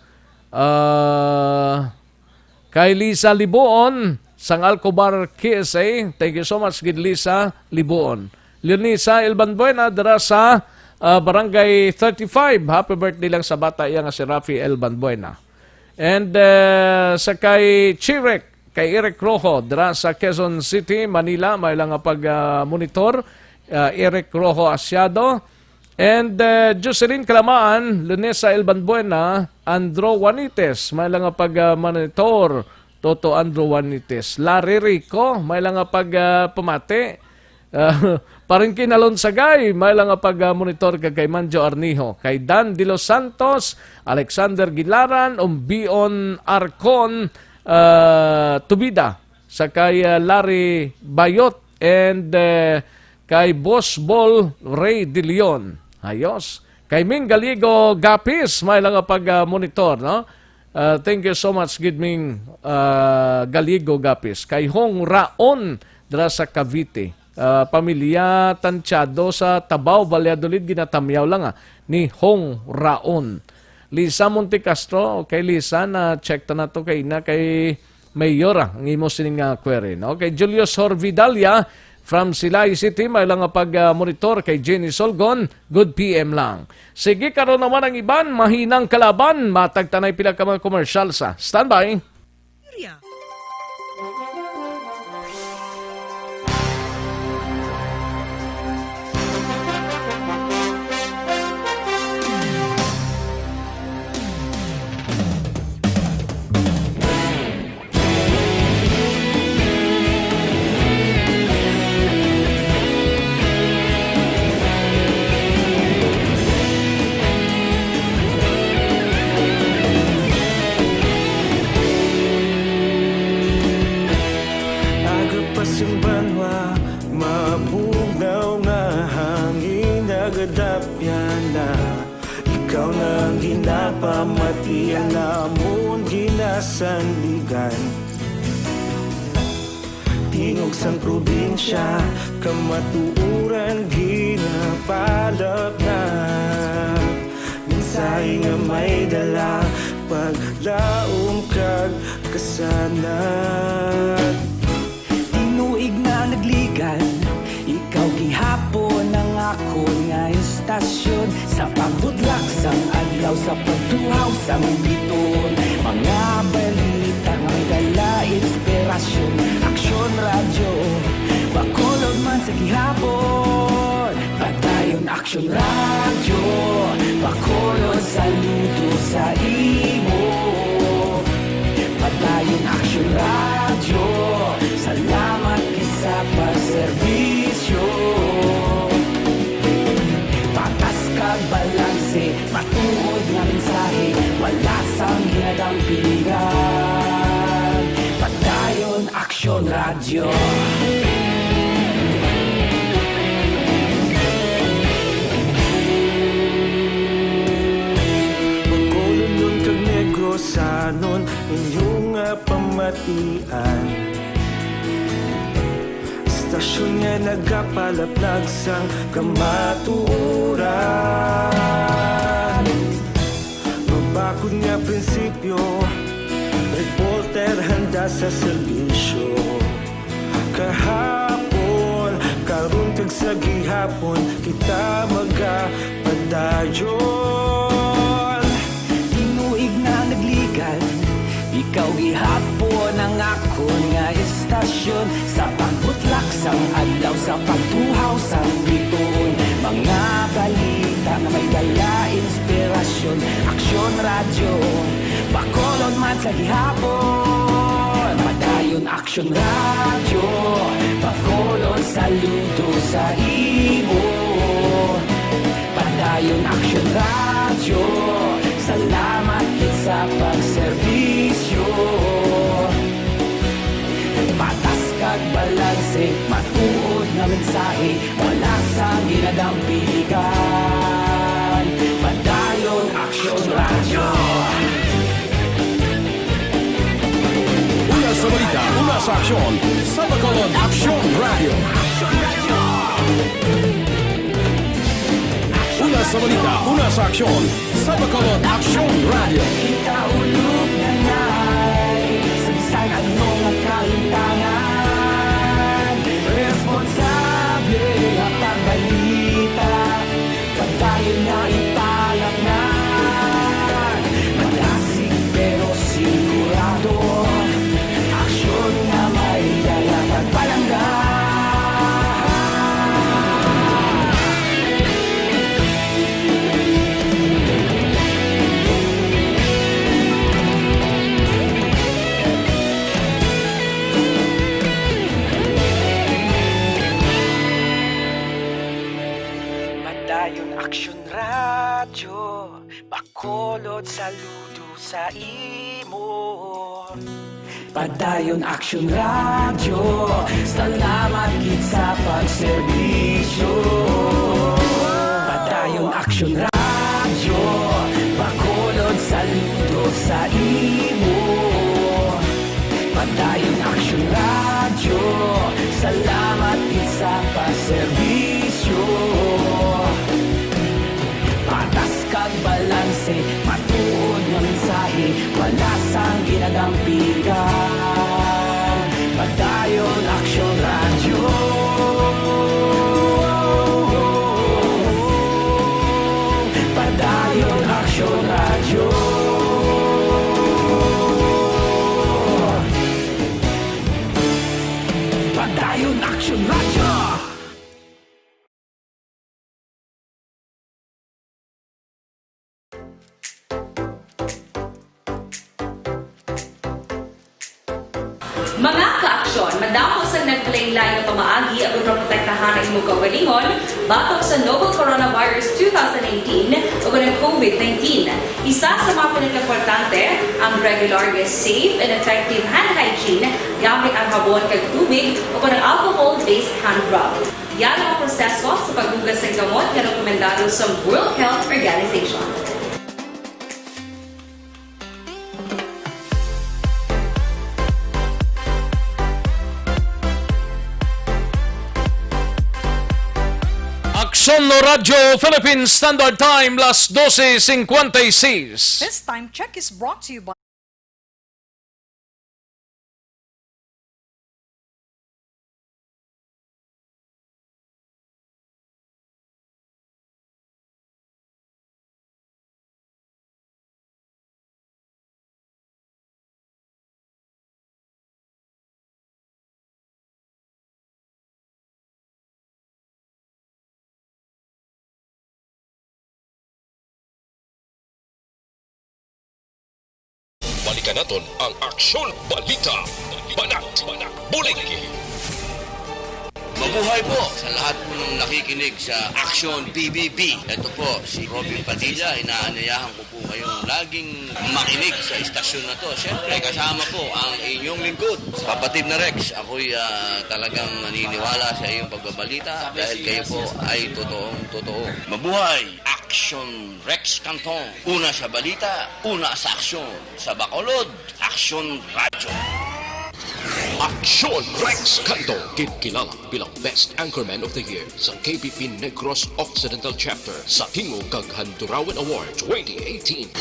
Kay Lisa Libuon, sang Alcobar KSA. Thank you so much, gid Lisa Libuon. Leonisa Elbanbuena dira sa Barangay 35. Happy birthday lang sa bata iya nga si Rafi Elbanbuena. And sa kay Chirek, kay Eric Rojo, dira sa Quezon City, Manila, may lang pag-monitor. Eric Rojo Asiado. And Jocelyn Calamaan, Lunesa Elbanbuena, Andro Juanites, may lang pag-monitor. Toto Andro Juanites. Larry Rico, may lang pag-pamati. Paring kinalon sagay, may lang pag-monitor kay Manjo Arnijo, kay Dan De Los Santos, Alexander Gilaran, Umbion Arcon, Tubida, sa kay Larry Bayot, and Kay Boss Ball Ray De Leon. Ayos. Kay Ming Galigo Gapis, may lang pag-monitor, no? Thank you so much, Gidming Galigo Gapis. Kay Hong Raon, dra sa Cavite. Pamilya Tansyado sa Tabaw, Valladolid, ginatamyaw lang ni Hong Raon. Lisa Montecastro, kay Lisa, na check ta na to kay Mayor, ang imo sining query. No? Kay Julius Horvidalia, from Silay City, may lang pag-monitor kay Jenny Solgon, good PM lang. Sige, karon naman ang iban, mahinang kalaban, matagtanay pila ka mga commercial sa standby. Pamatian namon ginasandigan tingog sang probinsya kamatuuran ginapalap na minsay nga may dala paglaom kag kasanat tinuig na nagligan ikaw gihapon ang ako nga istasyon sa pagbudlak sang adlaw sa pagtuhaw sang biton mga balita nga may dala inspirasyon aksyon radyo bakolod man sa gihapon padayon aksyon radyo bakolod saludo sa imo padayon aksyon radyo salamat kisa pagserbisyo patas kag balanse matuod nga mensahe wala sang ginadampingan padayon aksyon radyo Bacolod kag Negrosanon inyong pamatian istasyon nga nagapalaplag sang kamatuuran mabakod nga prinsipyo reporter handa sa serbisyo kahapon karon kag sa gihapon kita magapadayon tinuig na nagligan ikaw gihapon ang ako nga istasyon sa pagbutlak sang adlaw sa pagtuhaw sang biton mga balita na may dala inspirasyon aksyon radyo bakolod man sa gihapon padayon aksyon radyo bakolod saludo sa imo padayon aksyon radyo salamat sa pagserbisyo patas kag balanse matuod nga mensahe wala sa ginadampigan padayon aksyon radyo Una sa balita, una sa aksyon sa Bacolod Aksyon Radio. Una sa balita, una sa aksyon sa Bacolod Aksyon Radio. Ikaulog na na'y sabisan ano nga kahintangan responsable ang pagbalita pagdayon na ipalak na malasig pero sigurado aksyon na may dala pagpalanggan Aksyon radyo, bakolod saludo sa imo. Padayon Aksyon Radio, salamat gid sa pagserbisyo. Padayon Aksyon Radio, Bacolod saludo sa imo. Padayon Aksyon Radio, salamat gid sa pagserbisyo. Patas kag balanse, matuod nga mensahe, wala sang ginadampigan. Padayon Aksyon Radio. Padayon Aksyon Radio. Padayon Aksyon Radio. Mga ka-aksyon, madamo sa naglaylay nga pamaagi ang protektahan ang imong kaugalingon batok sa novel coronavirus 2018 o ng COVID-19. Isa sa mga pinaka-importante ang regular, safe, and effective hand hygiene gamit ang habon kag tubig o ng alcohol-based hand rub. Yan ang proseso sa paghugas ng gamot na rekomendado sa World Health Organization. Aksyon Radio Philippines Standard Time, las 12:56. This time check is brought to you by Balikan natin ang Aksyon Balita. Banat, Bulig. Mabuhay po sa lahat po ng nakikinig sa Aksyon PBB. Ito po, si Robin Padilla. Inaanyayahan ko po kayong laging makinig sa istasyon na to. Siyempre, kasama po ang inyong lingkod. Kapatid na Rex, ako'y talagang naniniwala sa iyong pagbabalita dahil kayo po ay totoong-totoo. Mabuhay! Aksyon Rex Cantong. Una sa balita, una sa aksyon. Sa Bacolod, Aksyon Radio. Aksyon Rex Cantong, kilala bilang Best Anchorman of the Year sa KBP Negros Occidental Chapter sa Tingog kag Handurawan Award 2018.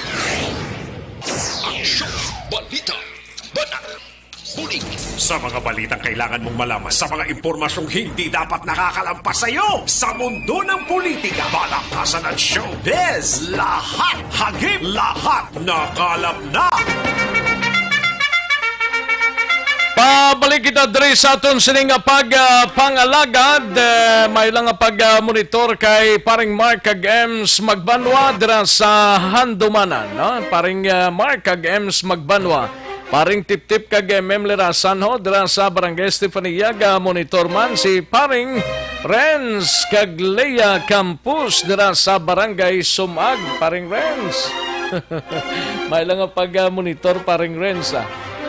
Aksyon Balita. Banat. Bulig. Sa mga balitang kailangan mong malaman, sa mga impormasyong hindi dapat nakakalampas sa iyo, sa mundo ng politika, balakasan at showbiz, lahat, hagip, lahat, nakalap na! Pabalik kita diri sa aton sining pangalagad, may lang pag-monitor kay paring Mark kag Ems Magbanwa dira sa Handumanan, no? Paring Mark kag Ems Magbanwa. Paring tip-tip kag MM Lerasan ho dira sa Barangay Estefania monitor man si paring Renz kag Leia Campus dira sa Barangay Sumag. Paring Renz. May lang pag-monitor paring Renz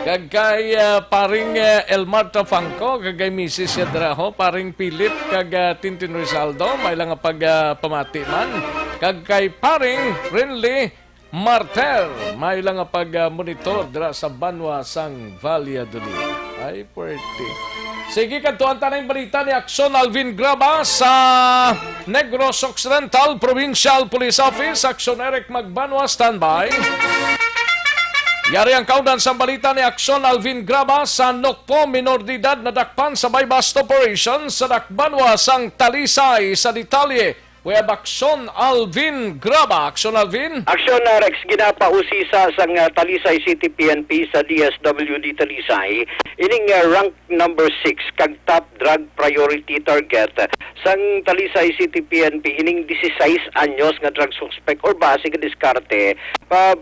kag kay paring Elmar Tafangco kag kay Mrs. Yadraho, paring Philip kag Tintin Rizaldo, may lang pamati man. Kag kay paring Renly Martel, may lang pag-monitor dira sa Banwa sang Valladolid. Ay, puwerte. Sige, kantuan ta na yung balita ni Aksyon Alvin Graba sa Negros Occidental Provincial Police Office. Aksyon Eric Magbanwa, standby. Yari ang kaudan sa balita ni Aksyon Alvin Graba sa Nokpo, minor de edad na dakpan sa bypass operation sa Dakbanwa sang Talisay sa Detalye. We have Aksyon Alvin Graba. Aksyon Alvin? Aksyon Rex, ginapausisa sang Talisay City PNP sa DSWD Talisay. Ining rank number 6 kag top drug priority target sang Talisay City PNP. Ining 16 anyos nga drug suspect or base nga diskarte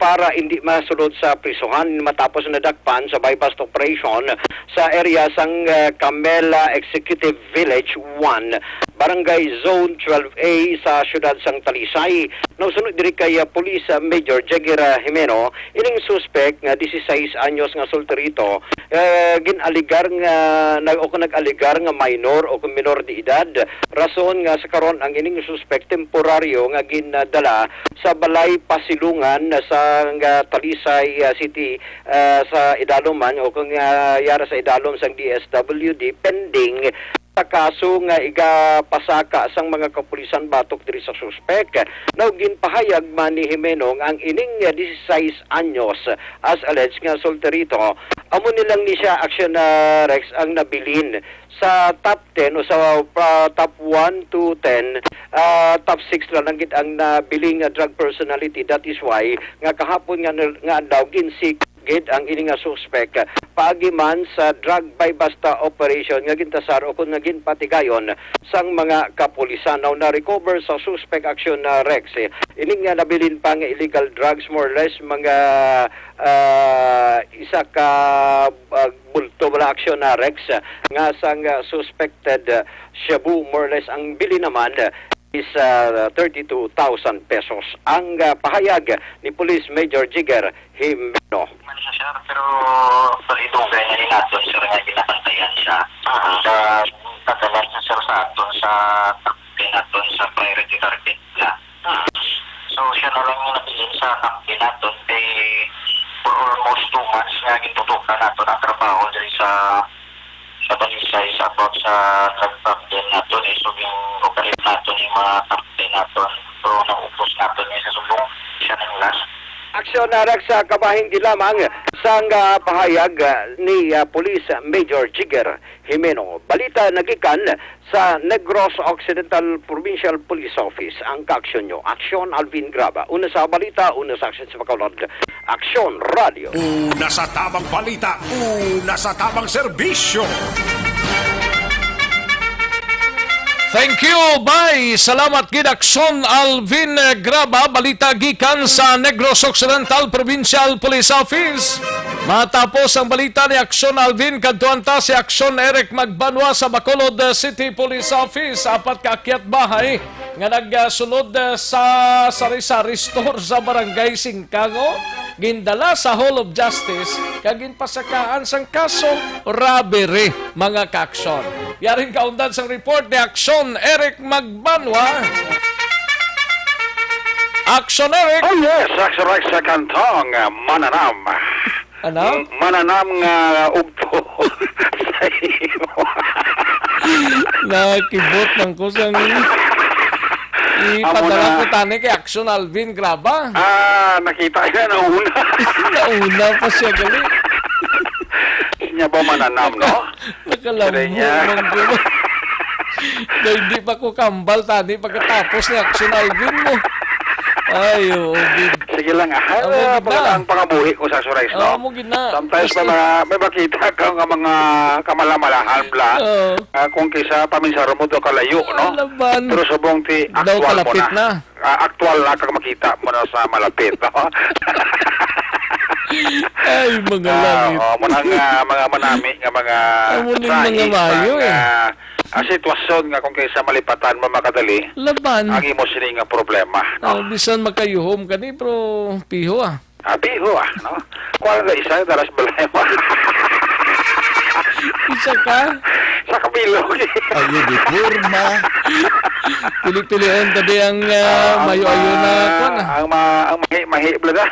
para hindi masulod sa prisuhan matapos nadakpan sa bypass operation sa area sang Camela Executive Village 1, Barangay Zone 12A diri sa syudad sang Talisay. Nausunod diri kay Police Major Jagger Jimeno, ining suspect nga 16 anyos nga solterito, ginaligar nga nag-aligar nga minor o minor de edad. Rason nga sa karon ang ining suspect temporaryo nga ginadala sa balay pasilungan sa Talisay City sa Idaloman o kung yara sa Idalom sang DSWD pending sa kaso nga igapasaka sang mga kapulisan batok diri sa suspek. Now ginpahayag man ni Jimenong ang ining 16 anyos as alleged nga solterito, amo nilang ni siya Aksyon Rex ang nabilin sa top 10 o sa top 1 to 10, top 6 lang ang nabiling drug personality. That is why nga kahapon nga daw ginsik ang ini nga suspect paagiman sa drug by basta operation nga gintasar o kung naging patigayon sang mga kapulisan. Now na-recover sa suspect Aksyon Rex. Ini nga nabilin pa nga illegal drugs, more or less mga isa ka bulto wala Aksyon Rex nga sang suspected shabu, more or less ang bili naman is 32,000 pesos. Ang pahayag ni Police Major Jigger Jimeno. Pero palidugay niya ni natin, sir, nga ginakantayan siya. Kadalan niya, sir, sa aton sa takti natin sa priority target niya. So, siya na lang yung nabilin sa takti natin kay for almost 2 months nga gitutukan natin ang trabaho dahil sa Talisay sa about sa drug captain natin. So, yung okalit natin yung mga captain natin. Pero naupos natin niya sa subong siya ng last. Aksyon Rex sa kabahing lamang sang pahayag ni Police Major Jigger Jimeno. Balita nagikan sa Negros Occidental Provincial Police Office. Ang kaaksyon nyo, Aksyon Alvin Graba. Una sa balita, una sa aksyon sa Bacolod. Aksyon Radio. Una sa tamang balita, una sa tamang serbisyo. Thank you, bye. Salamat gid Aksyon Alvin Graba, balita gikan sa Negros Occidental Provincial Police Office. Matapos ang balita ni Aksyon Alvin, kadtuan ta si Aksyon Eric Magbanwa sa Bacolod City Police Office. Apat ka akyat bahay nga nagsunod sa sari-sari store sa Barangay Singkango, gindala sa Hall of Justice kag ginpasakaan sang kaso robbery, mga kaaksyon. Yaring kaundan sang report ni Aksyon Eric Magbanwa. Aksyon Eric. Oh yes, Aksyon Rex sa Cantong, mananam. Ano? Mananam nga ugto sa iyo. Nakibot ng kusang ipadala ko tani kay Aksyon Alvin Graba. Nakita niya nauna. Nauna pa siya gali. Niya ba mananam, no? Nakalambong ng gulo. Dahil di pa ko kambal tani pagkatapos ni Aksyon Alvin mo. Ay, sige lang, ang pangabuhi ko sa Surex, no? Sometimes may makita ka nga mga kamalamalahan bla, kung kisa paminsaro mo do kalayo, no? Pero subong ti actual mo na. Actual na kag makita mo na sa malapit, no? Ay, mga langit. Mga manami nga mga mayo sitwasyon nga kung kaysa malipatan mo makadali, laban. Ang imo sini nga problema, no? Bisan makayuhom ka ni, pero piho piho no? Kuha nga isa, daras balay mo. Isa ka? Sa kabilog. Ayo, di purma. Pili-pilihan tadi ang mayo-ayo na. Ang mahi blada.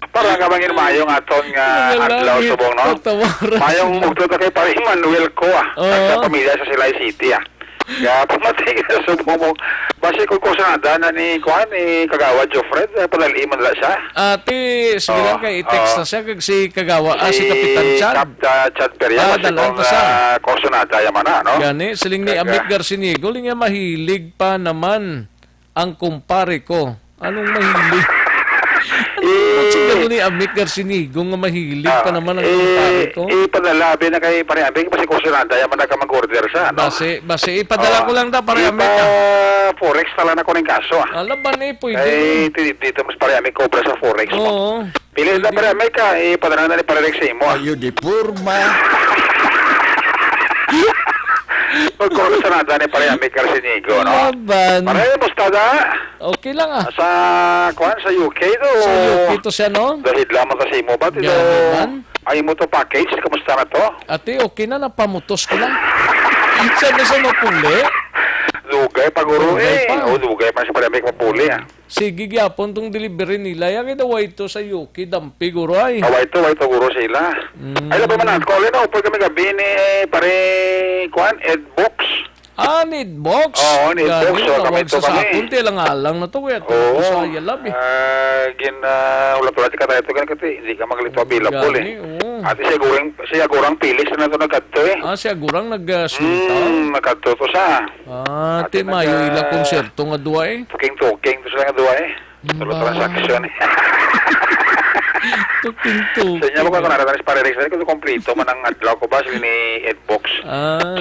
Para nga bangin mayong aton nga adlaw subong, no? Mayong mugto ta kay Paring Manuel ko sa pamilya sa Silay City Kaya pumatay ka sa subong mo. Basi kung kusanada na ni Kagawa Jofred, padali man la siya. Ate, sige lang kay i-text na siya kag si Kagawa, si Kapitan Chad. Chad Peria, basi kung kusanada yaman na, no? Gani, siling ni Amit Garcinigo, nga mahilig pa naman ang kumpare ko. Anong mahilig? Siguro ni Amit Garcinigo nga mahilig pa naman ang kumpare ko. Ipadala, na kay Pare Amit, kasi kusanada yaman na ka mag-order siya, no? Base, ipadala ko lang da Pare Amit. Forex tala na ko ng kaso, Alaban pwede. Ay, dito mas Pare Amit cobra sa Forex mo. Oo. Pili na Pare Amit ka, ipadala na ni Pare Rex mo. Ayo, di purma. Pagkorona sa nada ni Parehami Carcinigo, no? Laban. Pare, musta da? Okay lang ah. Sa, sa UK to? Sa UK to siya, no? Dahil lamang kasi mo ba? Gano'n. Ay mo to package, kamusta na to? Ate, okay na, napamutos ko lang. Saan na siya mapuli? Dugay, paguro Dugay pa. Dugay pa si Parehami mapuli, ah. Sige, gyapon tong delivery nila. Yung idaway ito sa UK, dampi guro ay. Away to guro sila. Ay, labi man at call no, pag kami gabi ni pare, Ed Box. Need box? Oo, need box. So, kami ito kami. Kunti lang alang na to. Oo. Sa yalab eh. Ulat-ulat ka tayo ito ganito. Hindi ka maglito available eh. Ate siya gurang pilis na ito nagkadto eh. Siya gurang nag-sunta? Nagkadto to sa. Ate mayo ila konserto nga duwa eh. Tuking to sila nga duwa eh. Tulo transaksyon eh. Tuking-tuking. Sa inyo mo ka naratanis pare-rex na ito kompleto man ang adlaw ko ba sila ni Edbox.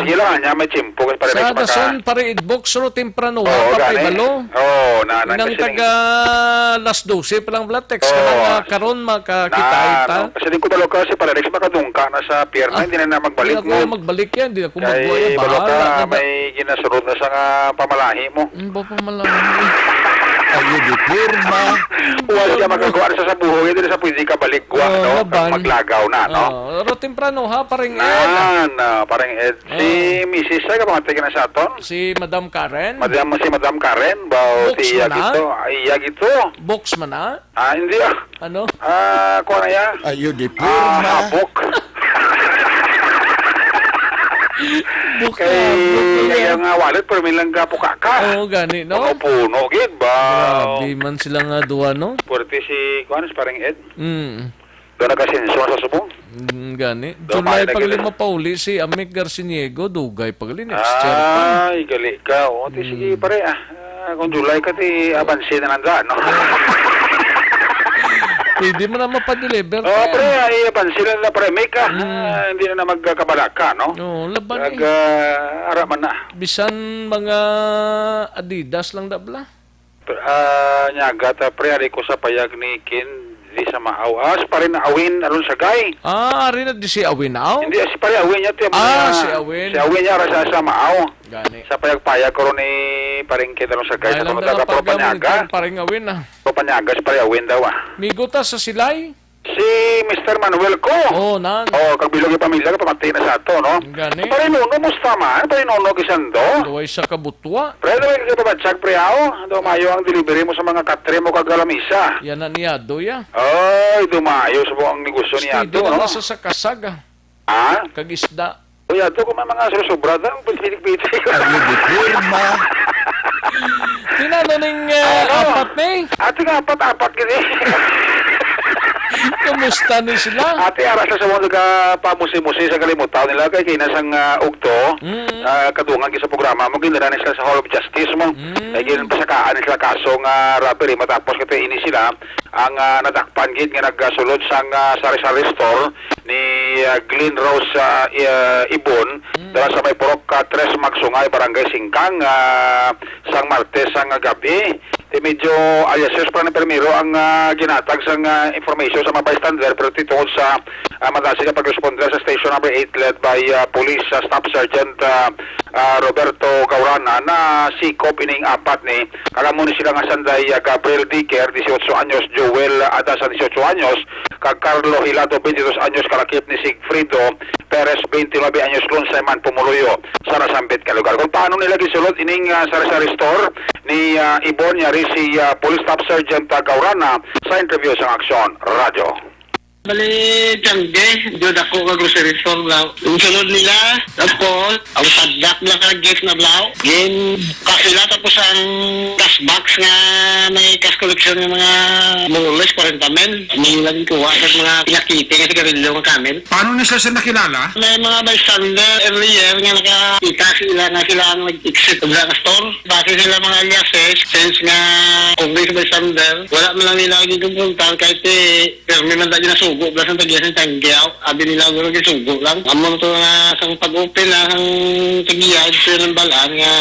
Sige lang niya may chimpo kasi pare-rex sa dason pare Edbox ro temprano ha pa balo. Nang taga las 12 pa lang blatex kanang karon makakita. Kasi din ko balo ka si pare-rex makadungka na sa pierna hindi na magbalik mo. Hindi magbalik yan, hindi ako magbuhay. Balo ka may ginasurod na sa pamalahi mo. Ba pamalahi? Ayo di pirma. Wala siya magagawa sa buho, hindi sa pwede ka balik no? Maglagaw na, no? Ro temprano ha, paring Ed. Paring Ed. Si Mrs. ay kapangati ka na sa aton? Si Madam Karen. Si Madam Karen, bao ti iya gito. Box man na? Hindi ah. Ano? Kuha na ya? Ayo di pirma. Habok. Kaya nga wallet pero may lang gapo ka. Gani, no? Puno, gid ba? Grabe man sila nga duwa, no? Puwerte si, kuhanas parang Ed. Doon nagkasenso sa subong. Gani. July paglima pa uli si Amik Garciniego, dugay paglima next year pa. Ay, gali ka. Sige pare kung July ka ti abansin na nandaan, no? Pwede mo na mapadeliver. Pre, ay pansilan na pre, make ka. Hindi na magkabala ka, no? Laban araman na. Bisan mga Adidas lang dabla. Nyaga pre, ari ko sa payag ni Kin, di sa maaw. Si pare na awin, alon sa gay. Ari na di si awin na Hindi, si pare awin niya. Si awin. Si awin niya, rasa sa maaw. Gani. Sa payag-payag ko ni paring kita alon sa gay. Sa mga taga-propanyaga. Paring awin na. Propanyaga, si pare awin daw Miguta sa silay? Si Mr. Manuel ko. Kagbilog yung pamilya ka, pamatay na sa ato, no? Gani. Pare nuno, musta man? Pare nuno, kisando? Duway sa kabutwa. Pre, duway ka pabatsag, pre, dumayo ang delivery mo sa mga katre mo kagalamisa. Yan na niya, doya. Ay, dumayo sa buong negosyo niya, no? Steady na nasa sa kasaga. Kagisda. Uy, ato kung may mga susubra, ang pagpitik-pitik. Ayo di pirma. Tinanoning apat na eh. Ate nga, apat gini. Kumusta ni sila? Ate, aras na sa mga pamusi-musi sa kalimutan nila kay kinasang ugto, kadungan sa programa mo, ginara sila sa Hall of Justice mo. Kaya ginapasakaan sila kasong robbery, matapos kito ini sila ang nadakpan gid nga nagsulod sang sari-sari store ni Glen Rose Ibon dala sa may Purok 3 Magsungay, Barangay Singkang sang Martes sang gabi. Medyo aliases pa ng permiro ang ginatag sang information sa mga bystander pero titungod sa madasi na pag-responder sa station number 8 led by Police Staff Sergeant Roberto Gaurana na sikop ining apat ni kalamuni sila nga sanday Gabriel Dicker 18 anyos, Joel Adasan 18 anyos, kag Carlo Hilado 22 anyos, kalakip ni Sigfrido Perez 29 anyos, Lunsayman Pumuluyo sa nasambit ka lugar. Kung paano nila gisulod ining sari-sari store ni Ibon yari si Police Staff Sergeant Gaurana sa interview sa Aksyon Radio. Bali, tiyangge, doon ako ka grocery store lang. Yung sunod nila, tapos, ang sadak na ka-gift na blaw. Yung kasila tapos ang cash box nga may cash collection ng mga mulis, 40 men. May laging kuha sa mga pinakiting at sigarilyo ng kamen. Paano na sila nakilala? May mga bystander earlier nga nakakita sila nga sila ang nag-exit of the store. Base sila mga aliases, since nga kung may bystander, wala man lang nila naging kumpuntan kahit may mandan yun na sugat. sugo ba sa tagyasan tanggaw. Abi nila guro kay sugo lang. Amo to nga sang pag-open na ang tagyad sa ng balaan nga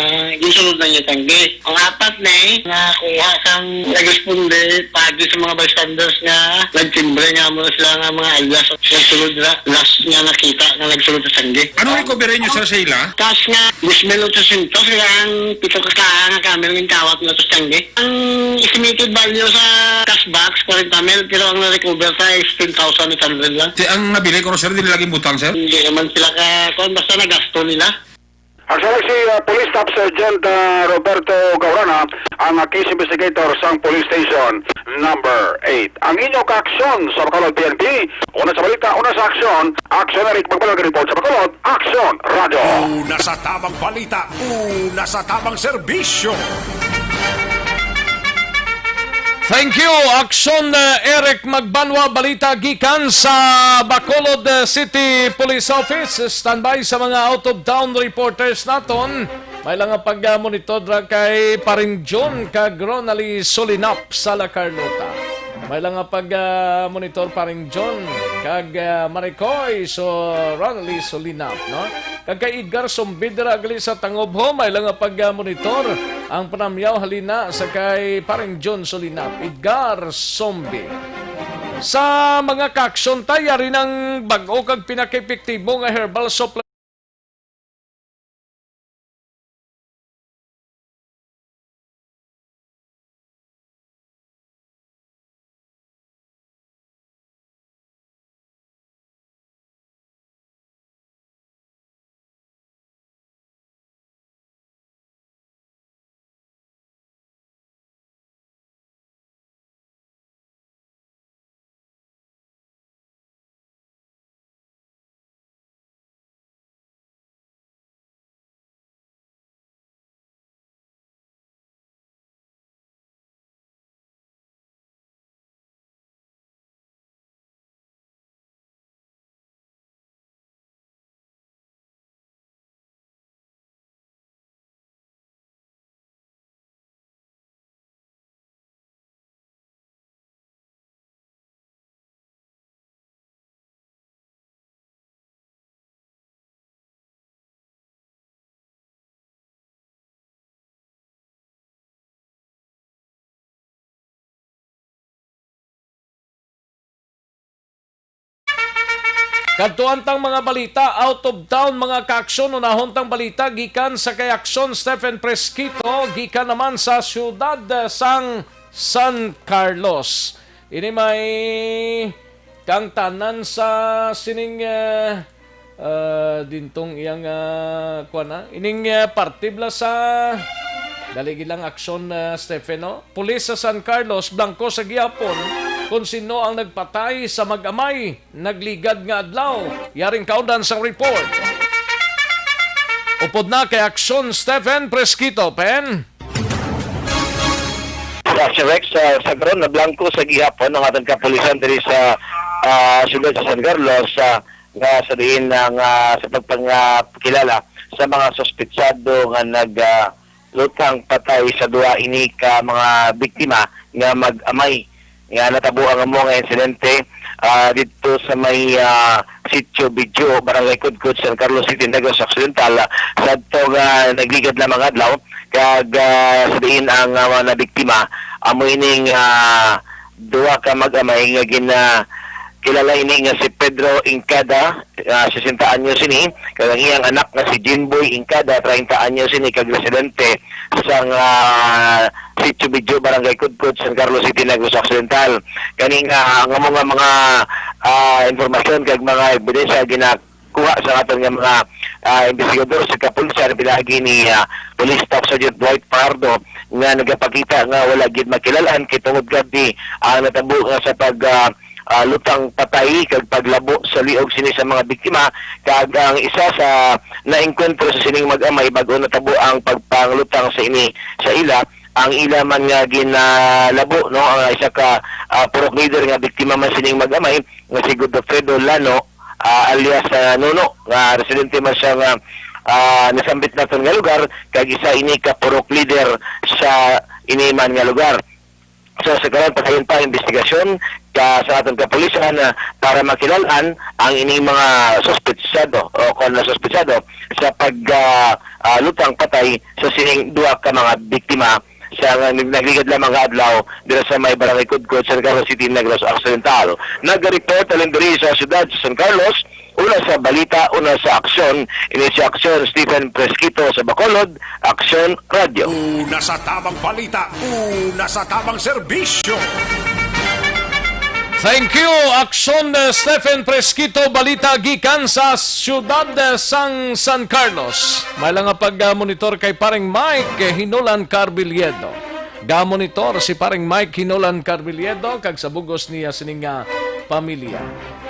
gisulod na niya tangge. Ang apat na nga kuha sang responde pagi sa mga bystanders nga nagtimbre nga mo sila nga mga alias nagsulod na last nga nakita nga nagsulod sa tangge. Ano recovery niyo sa ila? Cash nga 10,800 kaya ang pito ka nga camera ng tawat na sa tangge. Ang estimated value sa cash box 40 mil pero ang na-recover sa 16,800 lang. Ang nabili ko sir, hindi laging butang sir? Hindi naman sila kung basta nagasto nila. Ang sabi si Police Staff Sergeant Roberto Gaurana, ang case investigator sa Police Station number 8. Ang inyong kaaksyon sa Bacolod PNP, una sa balita, una sa aksyon, Aksyon Eric Magbalag report sa Bacolod, Aksyon Radio. Una sa tamang balita, una sa tamang serbisyo. Thank you, Aksyon Eric Magbanwa, balita gikan sa Bacolod City Police Office. Standby sa mga out-of-town reporters naton. May lang ang pag-monitor kay Paring John Kagronali Solinap sa La Carlota. May lang ang pag-monitor Paring John kag Maricoy so Ronali Solinap, no? Kag kay Edgar Sombidra gali sa Tangobho, may lang ang pag-monitor ang panamyaw halina sa kay Paring John Solinap, Edgar Sombi. Sa mga kaaksyon tayo rin ang bag-o kag pinaka-epektibo nga herbal supplement Kadtuantang mga balita, out of town mga kaaksyon, unahon tang balita, gikan sa kay Aksyon Stephen Presquito, gikan naman sa siyudad sang San Carlos. Ini may kang tanan sa sining dintong iyang ining partibla sa daligilang aksyon Stephen, no? Pulis sa San Carlos, Blanco sa gihapon, kung sino ang nagpatay sa mag-amay, nagligad nga adlaw. Yaring kaudan sa report. Upod na kay Aksyon Stephen Presquito, Pen. Aksyon Rex, sa karon na Blanco sa gihapon ng ating kapulisan diri sa siyudad sa San Carlos nga sa diin ng sa pagpangkilala sa mga sospetsado nga lutang patay sa duha ini ka mga biktima nga mag-amay nga natabuang mo nga insidente dito sa may sitio Bidyo, Barangay Kudkud, San Carlos City, Negros Occidental. Sa ito nagligad na mga adlaw kag sabihin ang mga nabiktima amo ining duha ka mag-amay nga kilala ini nga si Pedro Incada, 60 anyos ini, kag ang iyang anak nga si Jinboy Incada, 30 anyos ini, kag residente sang Sitio Bidyo, Barangay Kudkud, San Carlos City, Negros Occidental. Kaning ang mga informasyon kag mga ebidensya ginakuha sa aton nga mga investigador sa kapulisan bilagi ni Police Staff Sergeant Dwight Pardo nga nagapakita nga wala gid makilalaan kitungod gadi ang natabo nga sa lutang patay kag paglabo sa liog sini sa mga biktima kag ang isa sa naengkwentro sa sining mag-amay bag-o natabo ang pagpanglutang sa ini sa ila ang ila man nga ginalabo no ang isa ka purok leader nga biktima man sining mag-amay nga si Godofredo Lano alias Nuno nga residente man siya nga nasambit naton nga lugar kag isa ini ka purok leader sa ini man nga lugar. So sa karon patayon pa investigasyon sa atong kapulisan para makilalan ang ining mga suspetsado o kung nasuspetsado sa paglutang patay sa sining duha ka mga biktima sa nagligad lamang nga adlaw dito sa may barangay Kudkod, San Carlos City, Negros Occidental. Nag-report alin diri sa siyudad sa San Carlos, una sa Balita, una sa Aksyon. Ini si Aksyon Stephen Presquito sa Bacolod, Aksyon Radio. Una sa tamang balita, una sa tamang serbisyo. Thank you, Aksyon Stephen Presquito, Balita gikan sa siyudad sang San Carlos. May lang nga pag-monitor kay paring Mike Hinolan Carbiliedo. Ga-monitor si paring Mike Hinolan Carbiliedo kag sa bugos niya sining pamilya.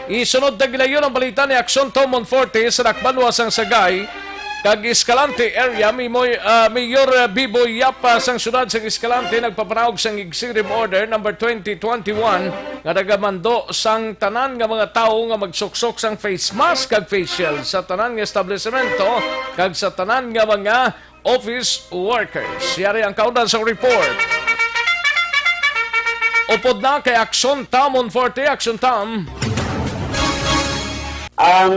Isunod na gilayon ang balita ni Aksyon Tom Monforte sa Nakbanwa sang Sagay kag Escalante area. Mayor Biboy Yapa sang syudad sang Escalante nagpapanawag sang Executive Order number 2021 nga nagamando sang tanan nga mga tawo nga magsuksok sang face mask kag face shield sa tanan nga establishmento kag sa tanan nga mga office workers. Yari ang kaunan sa report. Upod na kay Aksyon Tom Monforte. Aksyon Tom. Ang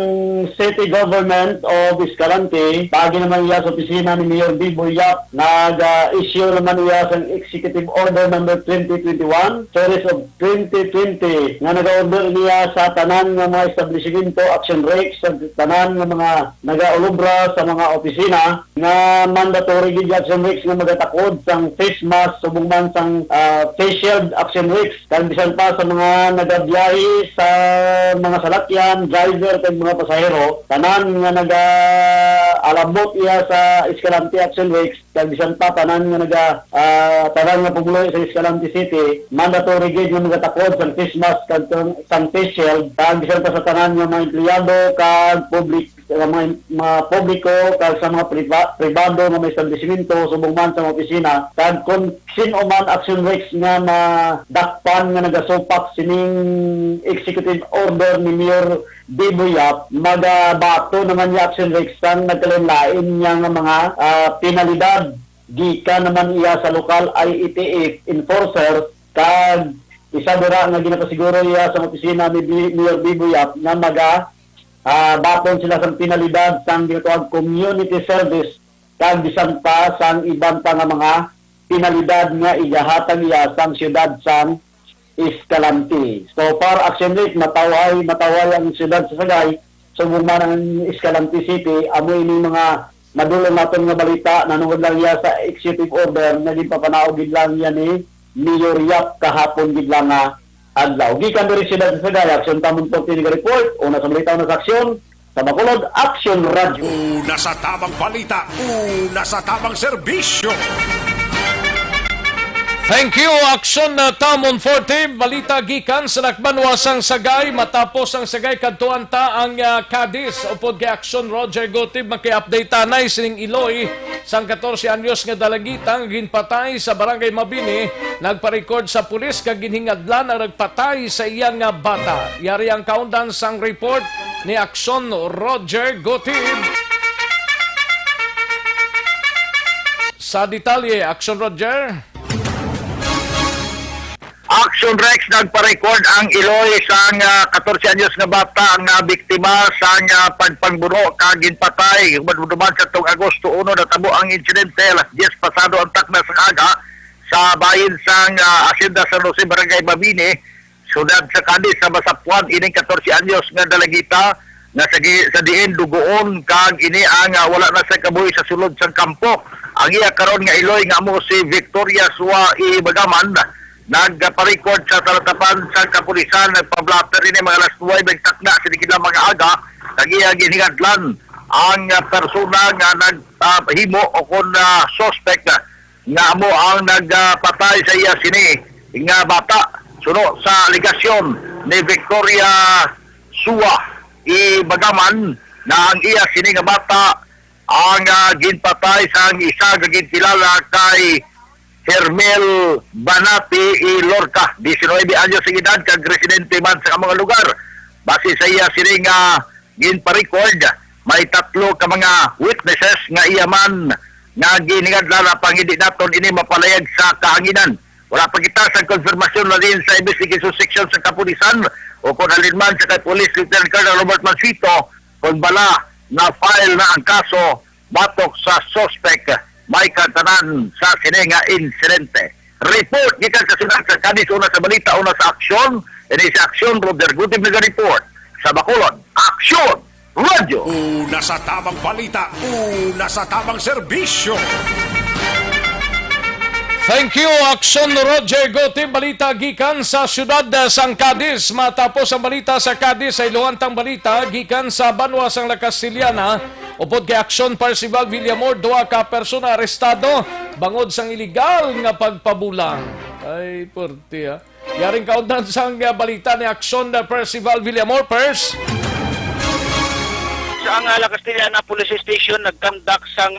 city government of Escalante, pagi naman niya sa opisina ni Mayor Biboy Yap, nag-issue naman niya sa Executive Order number 2021, series of 2020, nga nag-order niya sa tanan ng mga establishmento, action rex, sa tanan ng mga nag-ulubra sa mga opisina, nga mandatory gid action rex nga magatakod sang face mask, subong man sang face shield action rex, kag bisan pa sa mga nagabiyahe sa mga salakyan, driver, kay mga pasahero, tanan nga nag-alabot iya sa Escalante Action Weeks, kag bisan pa tanan nga tanan nga pumuloy sa Escalante City, mandatory gid nga magatakod sa face mask kag sang face shield, kag bisan pa sa tanan nga mga empleyado kag mga publiko kag sa mga pribado nga may establishmento subong man sa opisina, kag kung sino man Action Weeks nga madakpan nga nagasupak sining Executive Order ni Mayor Biboy Yap, magabato naman yung action rex sang nagkalain niya nga mga penalidad gikan naman iya sa lokal IETF enforcer, kag isa dira nga ginapasiguro iya sa opisina ni Mayor Biboy Yap nga baton sila sang penalidad sang ginatawag community service, kag bisan pa sang iban pa nga mga penalidad nga igahatag iya sang siyudad sang Escalante. So para action rate, mataway ang siyudad sa Sagay, subong man ang Escalante City, amoy ni mga madulong natin nga balita, nanungod lang niya sa executive order, naging papanaog gid lang niya ni Mayor Yap kahapon gid lang nga adlaw. Gikan diri siyudad sa Sagay, Aksyon Tamon Porte ni report, una sa balita, una sa aksyon, sa Bacolod, Aksyon Radio. Una sa tamang balita, una sa tamang serbisyo. Thank you, Aksyon Tamon Forte. Balita gikan sa Nakbanwa sang Sagay. Matapos ang Sagay kadtuan ta ang Cadiz. Upod kay Aksyon Roger Gotib maki-update tanay sining Iloy sang 14 anyos nga dalagitang ginpatay sa Barangay Mabini. Nagpa-record sa pulis kag ginhingadlan ang nagpatay sa iyang bata. Yari ang kaundan sang report ni Aksyon Roger Gotib. Sa detalye, Aksyon Roger. Action Rex nagpa-record ang Iloy sang 14 anyos nga bata nga biktima sang pagpangbuno kag ginpatay duman sa tong Agosto 1 natabo ang insidente alas 10 pasado ang takna sa aga sa bahin sang Hacienda San Jose Barangay Mabini, siyudad sa Cadiz sa Masapuan. Ining 14 anyos nga dalagita nga sa diin dugoon kag ini ang wala na sa kabuhi sa sulod sang kampo. Ang iya karon nga Iloy nga amo si Victoria Sua Bagaman nagpa-record sa talatapan sa kapulisan, nagpa-blatter rin mga alas 9 takna sinikila mga aga, nagihingadlan ang persona nga naghimo o kung suspect nga amo ang nagpatay sa iya sini nga bata. Suno sa aligasyon ni Victoria Sua Bagaman na ang iya sini nga bata ang ginpatay sa isa gagintilala kay Hermel Banati Lorca, 19 anyos sa edad, kag residente man sa mga lugar. Base sa iya sining ginpa-record, may 3 ka mga witnesses nga iya man nga ginigadla pang hindi naton ini mapalayag sa kahanginan. Wala pa kita sa konfirmasyon na din sa investigation section sa kapulisan o kung alinman sa kay Police Lieutenant Colonel Robert Mansito kung bala na file na ang kaso batok sa suspect may kantanan sa sinenga insidente. Report gikan sa sunod sa Cadiz, una sa Balita, una sa Aksyon. Ini sa Aksyon, Robert Gutim nag-report sa Bacolod. Aksyon! Radyo! Una sa tamang balita, una sa tamang serbisyo. Thank you, Aksyon Roger Gotim. Balita gikan sa syudad sang Cadiz. Matapos ang balita sa Cadiz ay luwantang balita gikan sa Banwa sang La Castillana. Upod kay Aksyon Percival Villamor, 2 ka persona arestado bangod sang iligal nga pagpabulang. Ay, porti ha. Yaring kaundan sang balita ni Aksyon Percival Villamor, Pers. Sa ang La Castillana Police Station nagkandak sang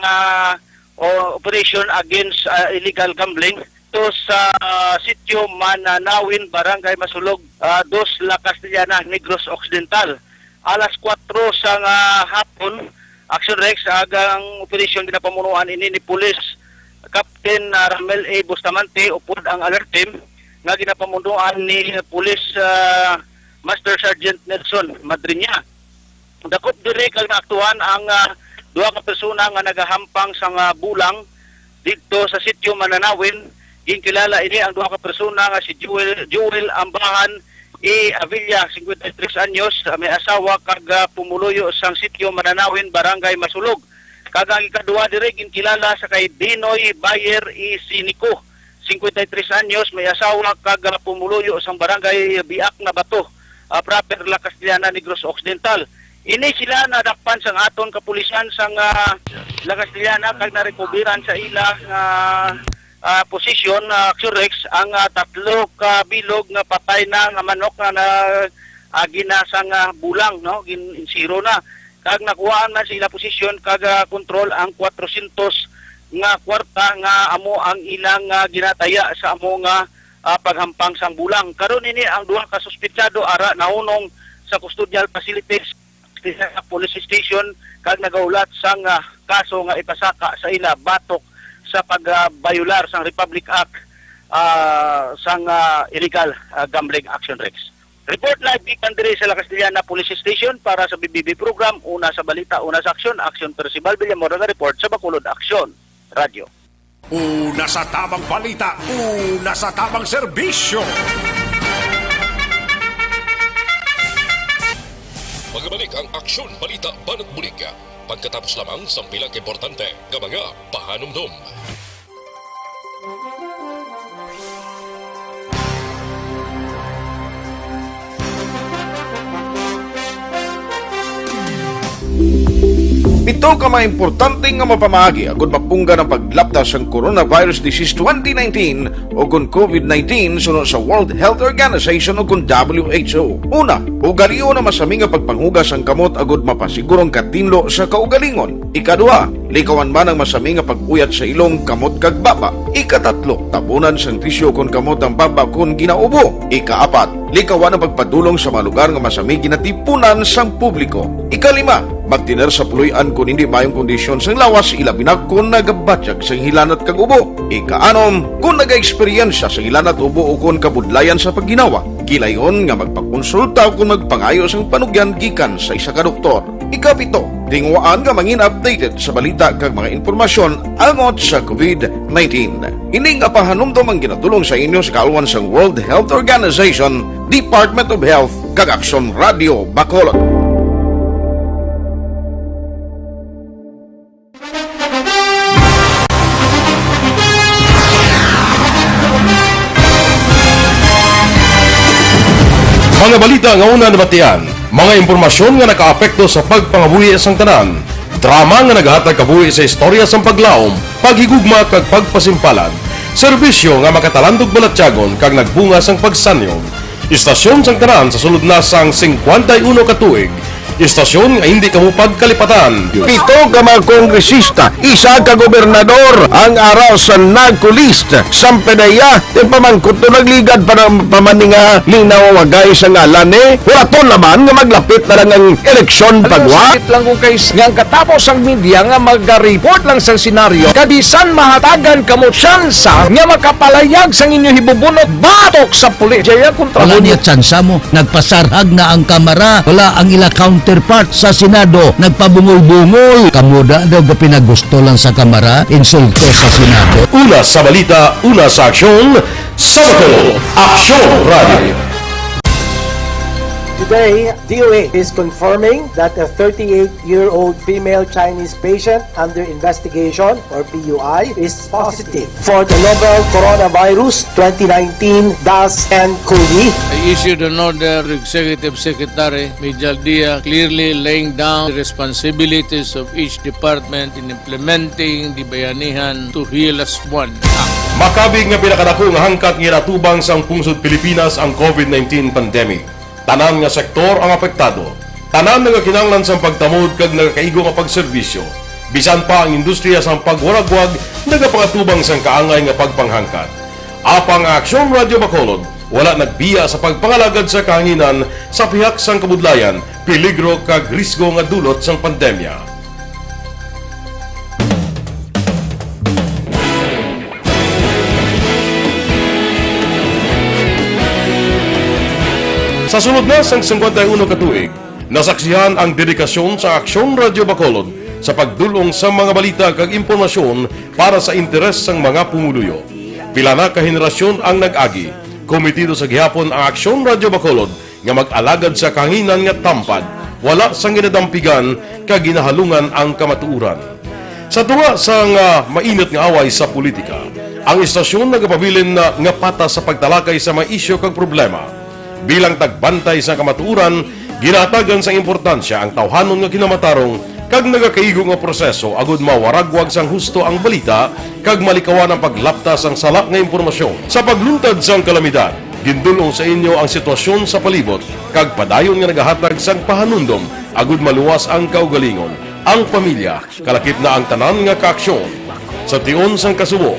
operation against illegal gambling to sa sitio Mananawin, Barangay Masulog, 2 La Castillana, Negros Occidental. Alas 4 sang hapon, Action Rex, agang operasyon ginapamunuan ini ni Police Captain Ramel A. Bustamante, upod ang alert team nga ginapamunuan ni Police Master Sergeant Nelson Madrinya. Dakop diri kag naaktuhan ang 2 ka persona nga nagahampang sa bulang dito sa sitio Mananawin. Ginkilala ini ang 2 ka persona nga si Jewel Ambahan Avilla, 53 anyos, may asawa kag pumuluyo sang sitio Mananawin, Barangay Masulog. Kag ang ikaduha diri ginkilala sa kay Dinoy Bayer Siniko, 53 anyos, may asawa kag pumuluyo sang Barangay Biak na Bato, proper La Castillana, Negros Occidental. Ini sila nadakpan sang aton kapulisan sang La Castillana kag narekoberan sa ila posisyon Xurex ang 3 ka bilog nga patay na nga manok nga ginasang bulang, no, ginsiro na. Kag nakuhaan man sa ila posisyon kag kontrol ang 400 nga kwarta nga amo ang ilang ginataya sa amo nga paghampang sang bulang. Karon ini ang 2 ka suspetsado ara naunong sa custodial facilities sa police station kag nagaulat sang kaso nga ipasaka sa ila batok sa pagbayular sang Republic Act sang illegal gambling action Rex. Report live gikan diri sa La Castillana Police Station para sa BBB program, una sa balita, una sa aksyon. Aksyon Percival Villamor nga report sa Bacolod, Aksyon Radio. Una sa tamang balita, una sa tamang serbisyo. Magbalik ang Aksyon Balita Banat Bulig. Pagkatapos lamang sa pilang importante ng mga pahanumdum. Ito ka mga importante nga mapamagi agud mapungga ng paglaptas ng Coronavirus Disease 2019 o kung COVID-19 sunod sa World Health Organization o kung WHO. Una, ugaliyo na masami nga pagpanghugas ang kamot agud mapasigurong katinlo sa kaugalingon. Ikadua, likawan man ang masami nga pag-uyat sa ilong kamot kag baba. Ikatatlo, tabunan sang tisyo kung kamot ang baba kung ginaubo. Ikaapat, likawan ang pagpadulong sa mga lugar nga masami ginatipunan sang publiko. Ikalima, magtiner sa puluyan kung hindi mayong kondisyon sang lawas, ilabi na kung nagabatsyag sang hilanat kag ubo. Ikaanom, kung nag-eksperyensya sa hilanat ubo o kung kabudlayan sa pagginawa. Kilayon nga magpakonsulta o kung magpangayo sang panugyan gikan sa isa ka doktor. Ikapito, tingwaan nga mangin updated sa balita kag mga impormasyon angot sa COVID-19. Ining apahanumdom ang ginatulong sa inyo sa kaalwan sang World Health Organization, Department of Health kag Aksyon Radio Bacolod. Mga balita nga una nabatian, mga impormasyon nga nakaapekto sa pagpangabuhi sang tanan, drama nga naghatag kabuhi sa istorya sang paglaom, paghigugma kag pagpasimpalad, serbisyo nga makatalandog balatyagon kag nagbunga sang pagsanyog, istasyon sang tanan sa sulod na sang 51 ka tuig, Istasyon nga hindi kamo pagkalipatan. Pito ka mga kongresista, isa ka gobernador ang araw sa nagkulist sa pedaya yung pamangkot na nagligad para pamaninga linaw wagay sa ngalan walaton naman nga maglapit na lang ang eleksyon pagwa. Sakit lang kung kays nga katapos ang media nga mag-report lang sa senaryo kabisan mahatagan kamo tsansa nga makapalayag sa inyo hibubunot batok sa pulis. Jaya kontra Wala niya tsansa mo, nagpasarhag na ang kamara, wala ang ila counterpart sa Senado, nagpabungol-bungol. Kamuda daw ga pinagusto lang sa kamara, insulto sa Senado. Una sa balita, una sa aksyon, sa Bacolod, Aksyon Radio. Today, DOA is confirming that a 38-year-old female Chinese patient under investigation, or PUI, is positive for the novel coronavirus 2019 DAS-CoV. I issued an order to Executive Secretary Major Dia clearly laying down the responsibilities of each department in implementing the Bayanihan to Heal as One Act. Makabig nga pinakadako nga hangkat nga natubang sa pungsod Pilipinas ang COVID-19 pandemic. Tanan nga sektor ang apektado. Tanan nga kinahanglan sa pagtamod kag nagakaigo nga pagserbisyo. Bisan pa ang industriya sa pagwaragwag nagapangatubang sang kaangay nga pagpanghangkat. Apang Aksyon Radio Bacolod wala nagbiya sa pagpangalagad sa kahanginan sa pihak sang kabudlayan, peligro kag risgo nga dulot sang pandemya. Sa sunod na sang 51 katuig, nasaksihan ang dedikasyon sa Aksyon Radio Bacolod sa pagdulong sa mga balita kag impormasyon para sa interes sang mga pumuluyo. Pila na ka henerasyon ang nag-agi, komitido sa gihapon ang Aksyon Radio Bacolod nga mag-alagad sa kahanginan nga tampad, wala sang ginadampigan kag ginahalungan ang kamatuuran. Sa tuwa sang mainit nga away sa politika, ang istasyon nagapabilin na nga pata sa pagtalakay sa mga isyu kag problema. Bilang tagbantay sa kamatuuran, ginatagan sa importansya ang tawhanon nga kinamatarong kag nagakaigo nga proseso agud mawaragwag sang husto ang balita kag malikawan ang paglaptas ang salak nga impormasyon. Sa pagluntad sang kalamidad, gindulong sa inyo ang sitwasyon sa palibot kag padayon nga nagahatag sang pahanundom agud maluwas ang kaugalingon, ang pamilya, kalakip na ang tanan nga kaaksyon. Sa tion sang kasubo,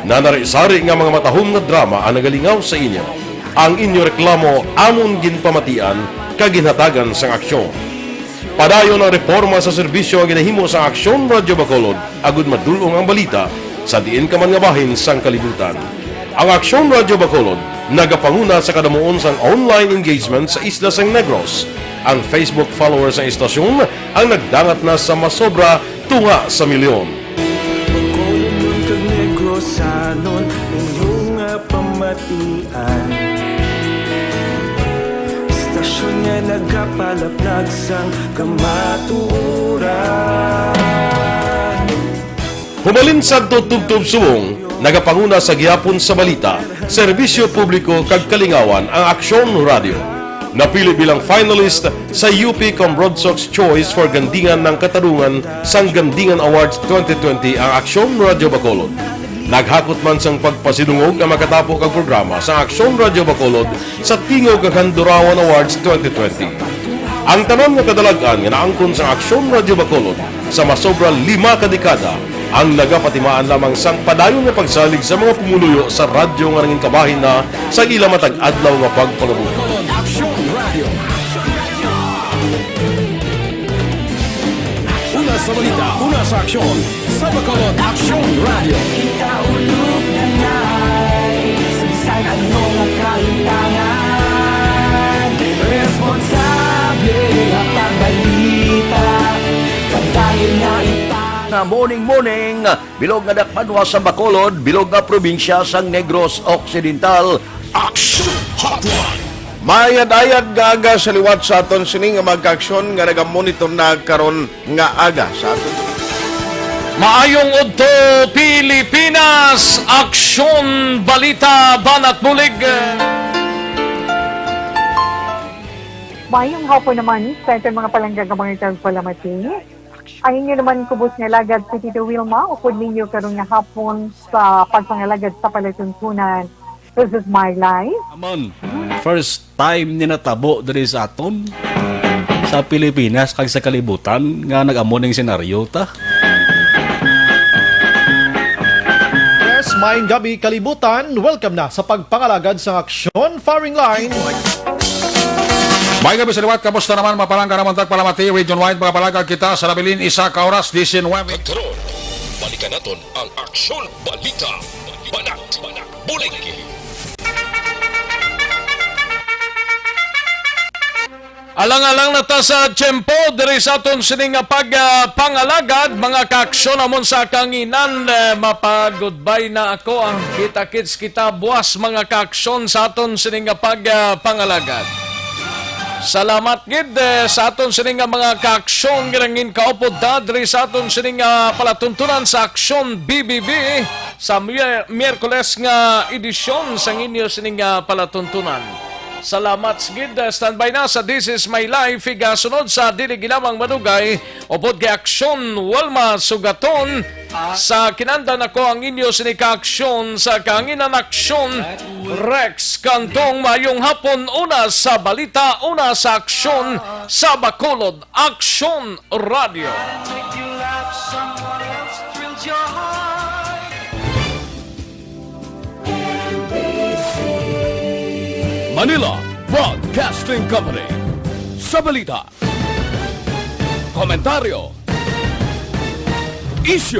nanari-sari nga mga matahom nga drama ang nagalingaw sa inyo. Ang inyo reklamo amon ginpamatian kaginhatagan sang aksyon. Padayon ang reforma sa serbisyo ang ginahimo sa Aksyon Radio Bacolod agud madulong ang balita sa diin ka man nga bahin sang kalibutan. Ang Aksyon Radio Bacolod nagapanguna sa kadamuon sang online engagement sa isla sang Negros. Ang Facebook followers sa istasyon ang nagdangat na sa masobra tunga sa milyon. Bacolod kag Negros anon inyong pamatian. Istasyon nga nagapalaplag sang kamatuuran. Humalin sa tutubtub suwong, nagapanguna sa gihapon sa balita, serbisyo publiko kag kalingawan ang Aksyon Radio. Napili bilang finalist sa UP Broadsox Choice for Gandingan ng Katarungan sang Gandingan Awards 2020 ang Aksyon Radio Bacolod. Naghakot man sang pagpasidungog ang makatapo kag programa sa Aksyon Radio Bacolod sa Tingog kag Handurawan Awards 2020. Ang tanan nga kadalagan nga naangkon sa Aksyon Radio Bacolod sa masobra 5 ka dekada ang nagapatimaan lamang sang padayon nga pagsalig sa mga pumuluyo sa radyo nga nangin kabahin na sa ila matag adlaw nga pagpangabuhi. Una sa balita, una sa aksyon, sa Bacolod Aksyon Radio. Ikaulog na na'y sabisan ano nga kaintangan. Responsable ang pagbalita, pagkain na na morning, bilog nga dakpanwa sa Bacolod, bilog nga probinsya sang Negros Occidental. Action Hotline! Mayad-ayad nga aga sa liwat sa aton sining nga magkaaksyon nga nagamonitor na karon nga aga sa aton. Maayong udto Pilipinas, Aksyon Balita Banat Bulig. Maayong hapon naman sa ating mga palanggang mga palamati. Ayun nyo naman kubos nga lagad si Tito Wilma, upod ninyo karong nga hapon sa pagpangalagad sa palatuntunan. This is my life. Amon, first time ni natabo diri sa aton. sa Pilipinas kag sa kalibutan nga nag-amo ning senaryo ta. Yes, maayong gabi kalibutan. Welcome na sa pagpangalagad sa Aksyon Firing Line. May gabi sa liwat, kamusta naman mapalangga naman tagpalamati, region-wide mga palagag kita sa labilin isa ka oras, 19. Karon, balikan naton ang Aksyon Balita. Banat, Bulig. Alang-alang na ta sa tiyempo, diri sa aton sining pagpangalagad, mga kaaksyon amon sa kanginan, mapag-goodbye na ako ang kita-kits kita buwas mga kaaksyon sa aton sining pagpangalagad. Salamat gid sa aton sining mga kaaksyon girangin kaupod ta diri sa aton sining palatuntunan sa Aksyon BBB sa Miyerkules nga edisyon sa inyo sining palatuntunan. Salamat gid, standby na sa This Is My Life, igasunod sa dili ginamang madugay, upod kay Aksyon Walma Sugaton, sa kinandan ako ang inyo sinika-aksyon sa kanginan Aksyon Rex Cantong, mayong hapon, una sa balita, una sa aksyon sa Bacolod, Aksyon Radio. Manila Broadcasting Company. Sa balita, komentaryo, isyu,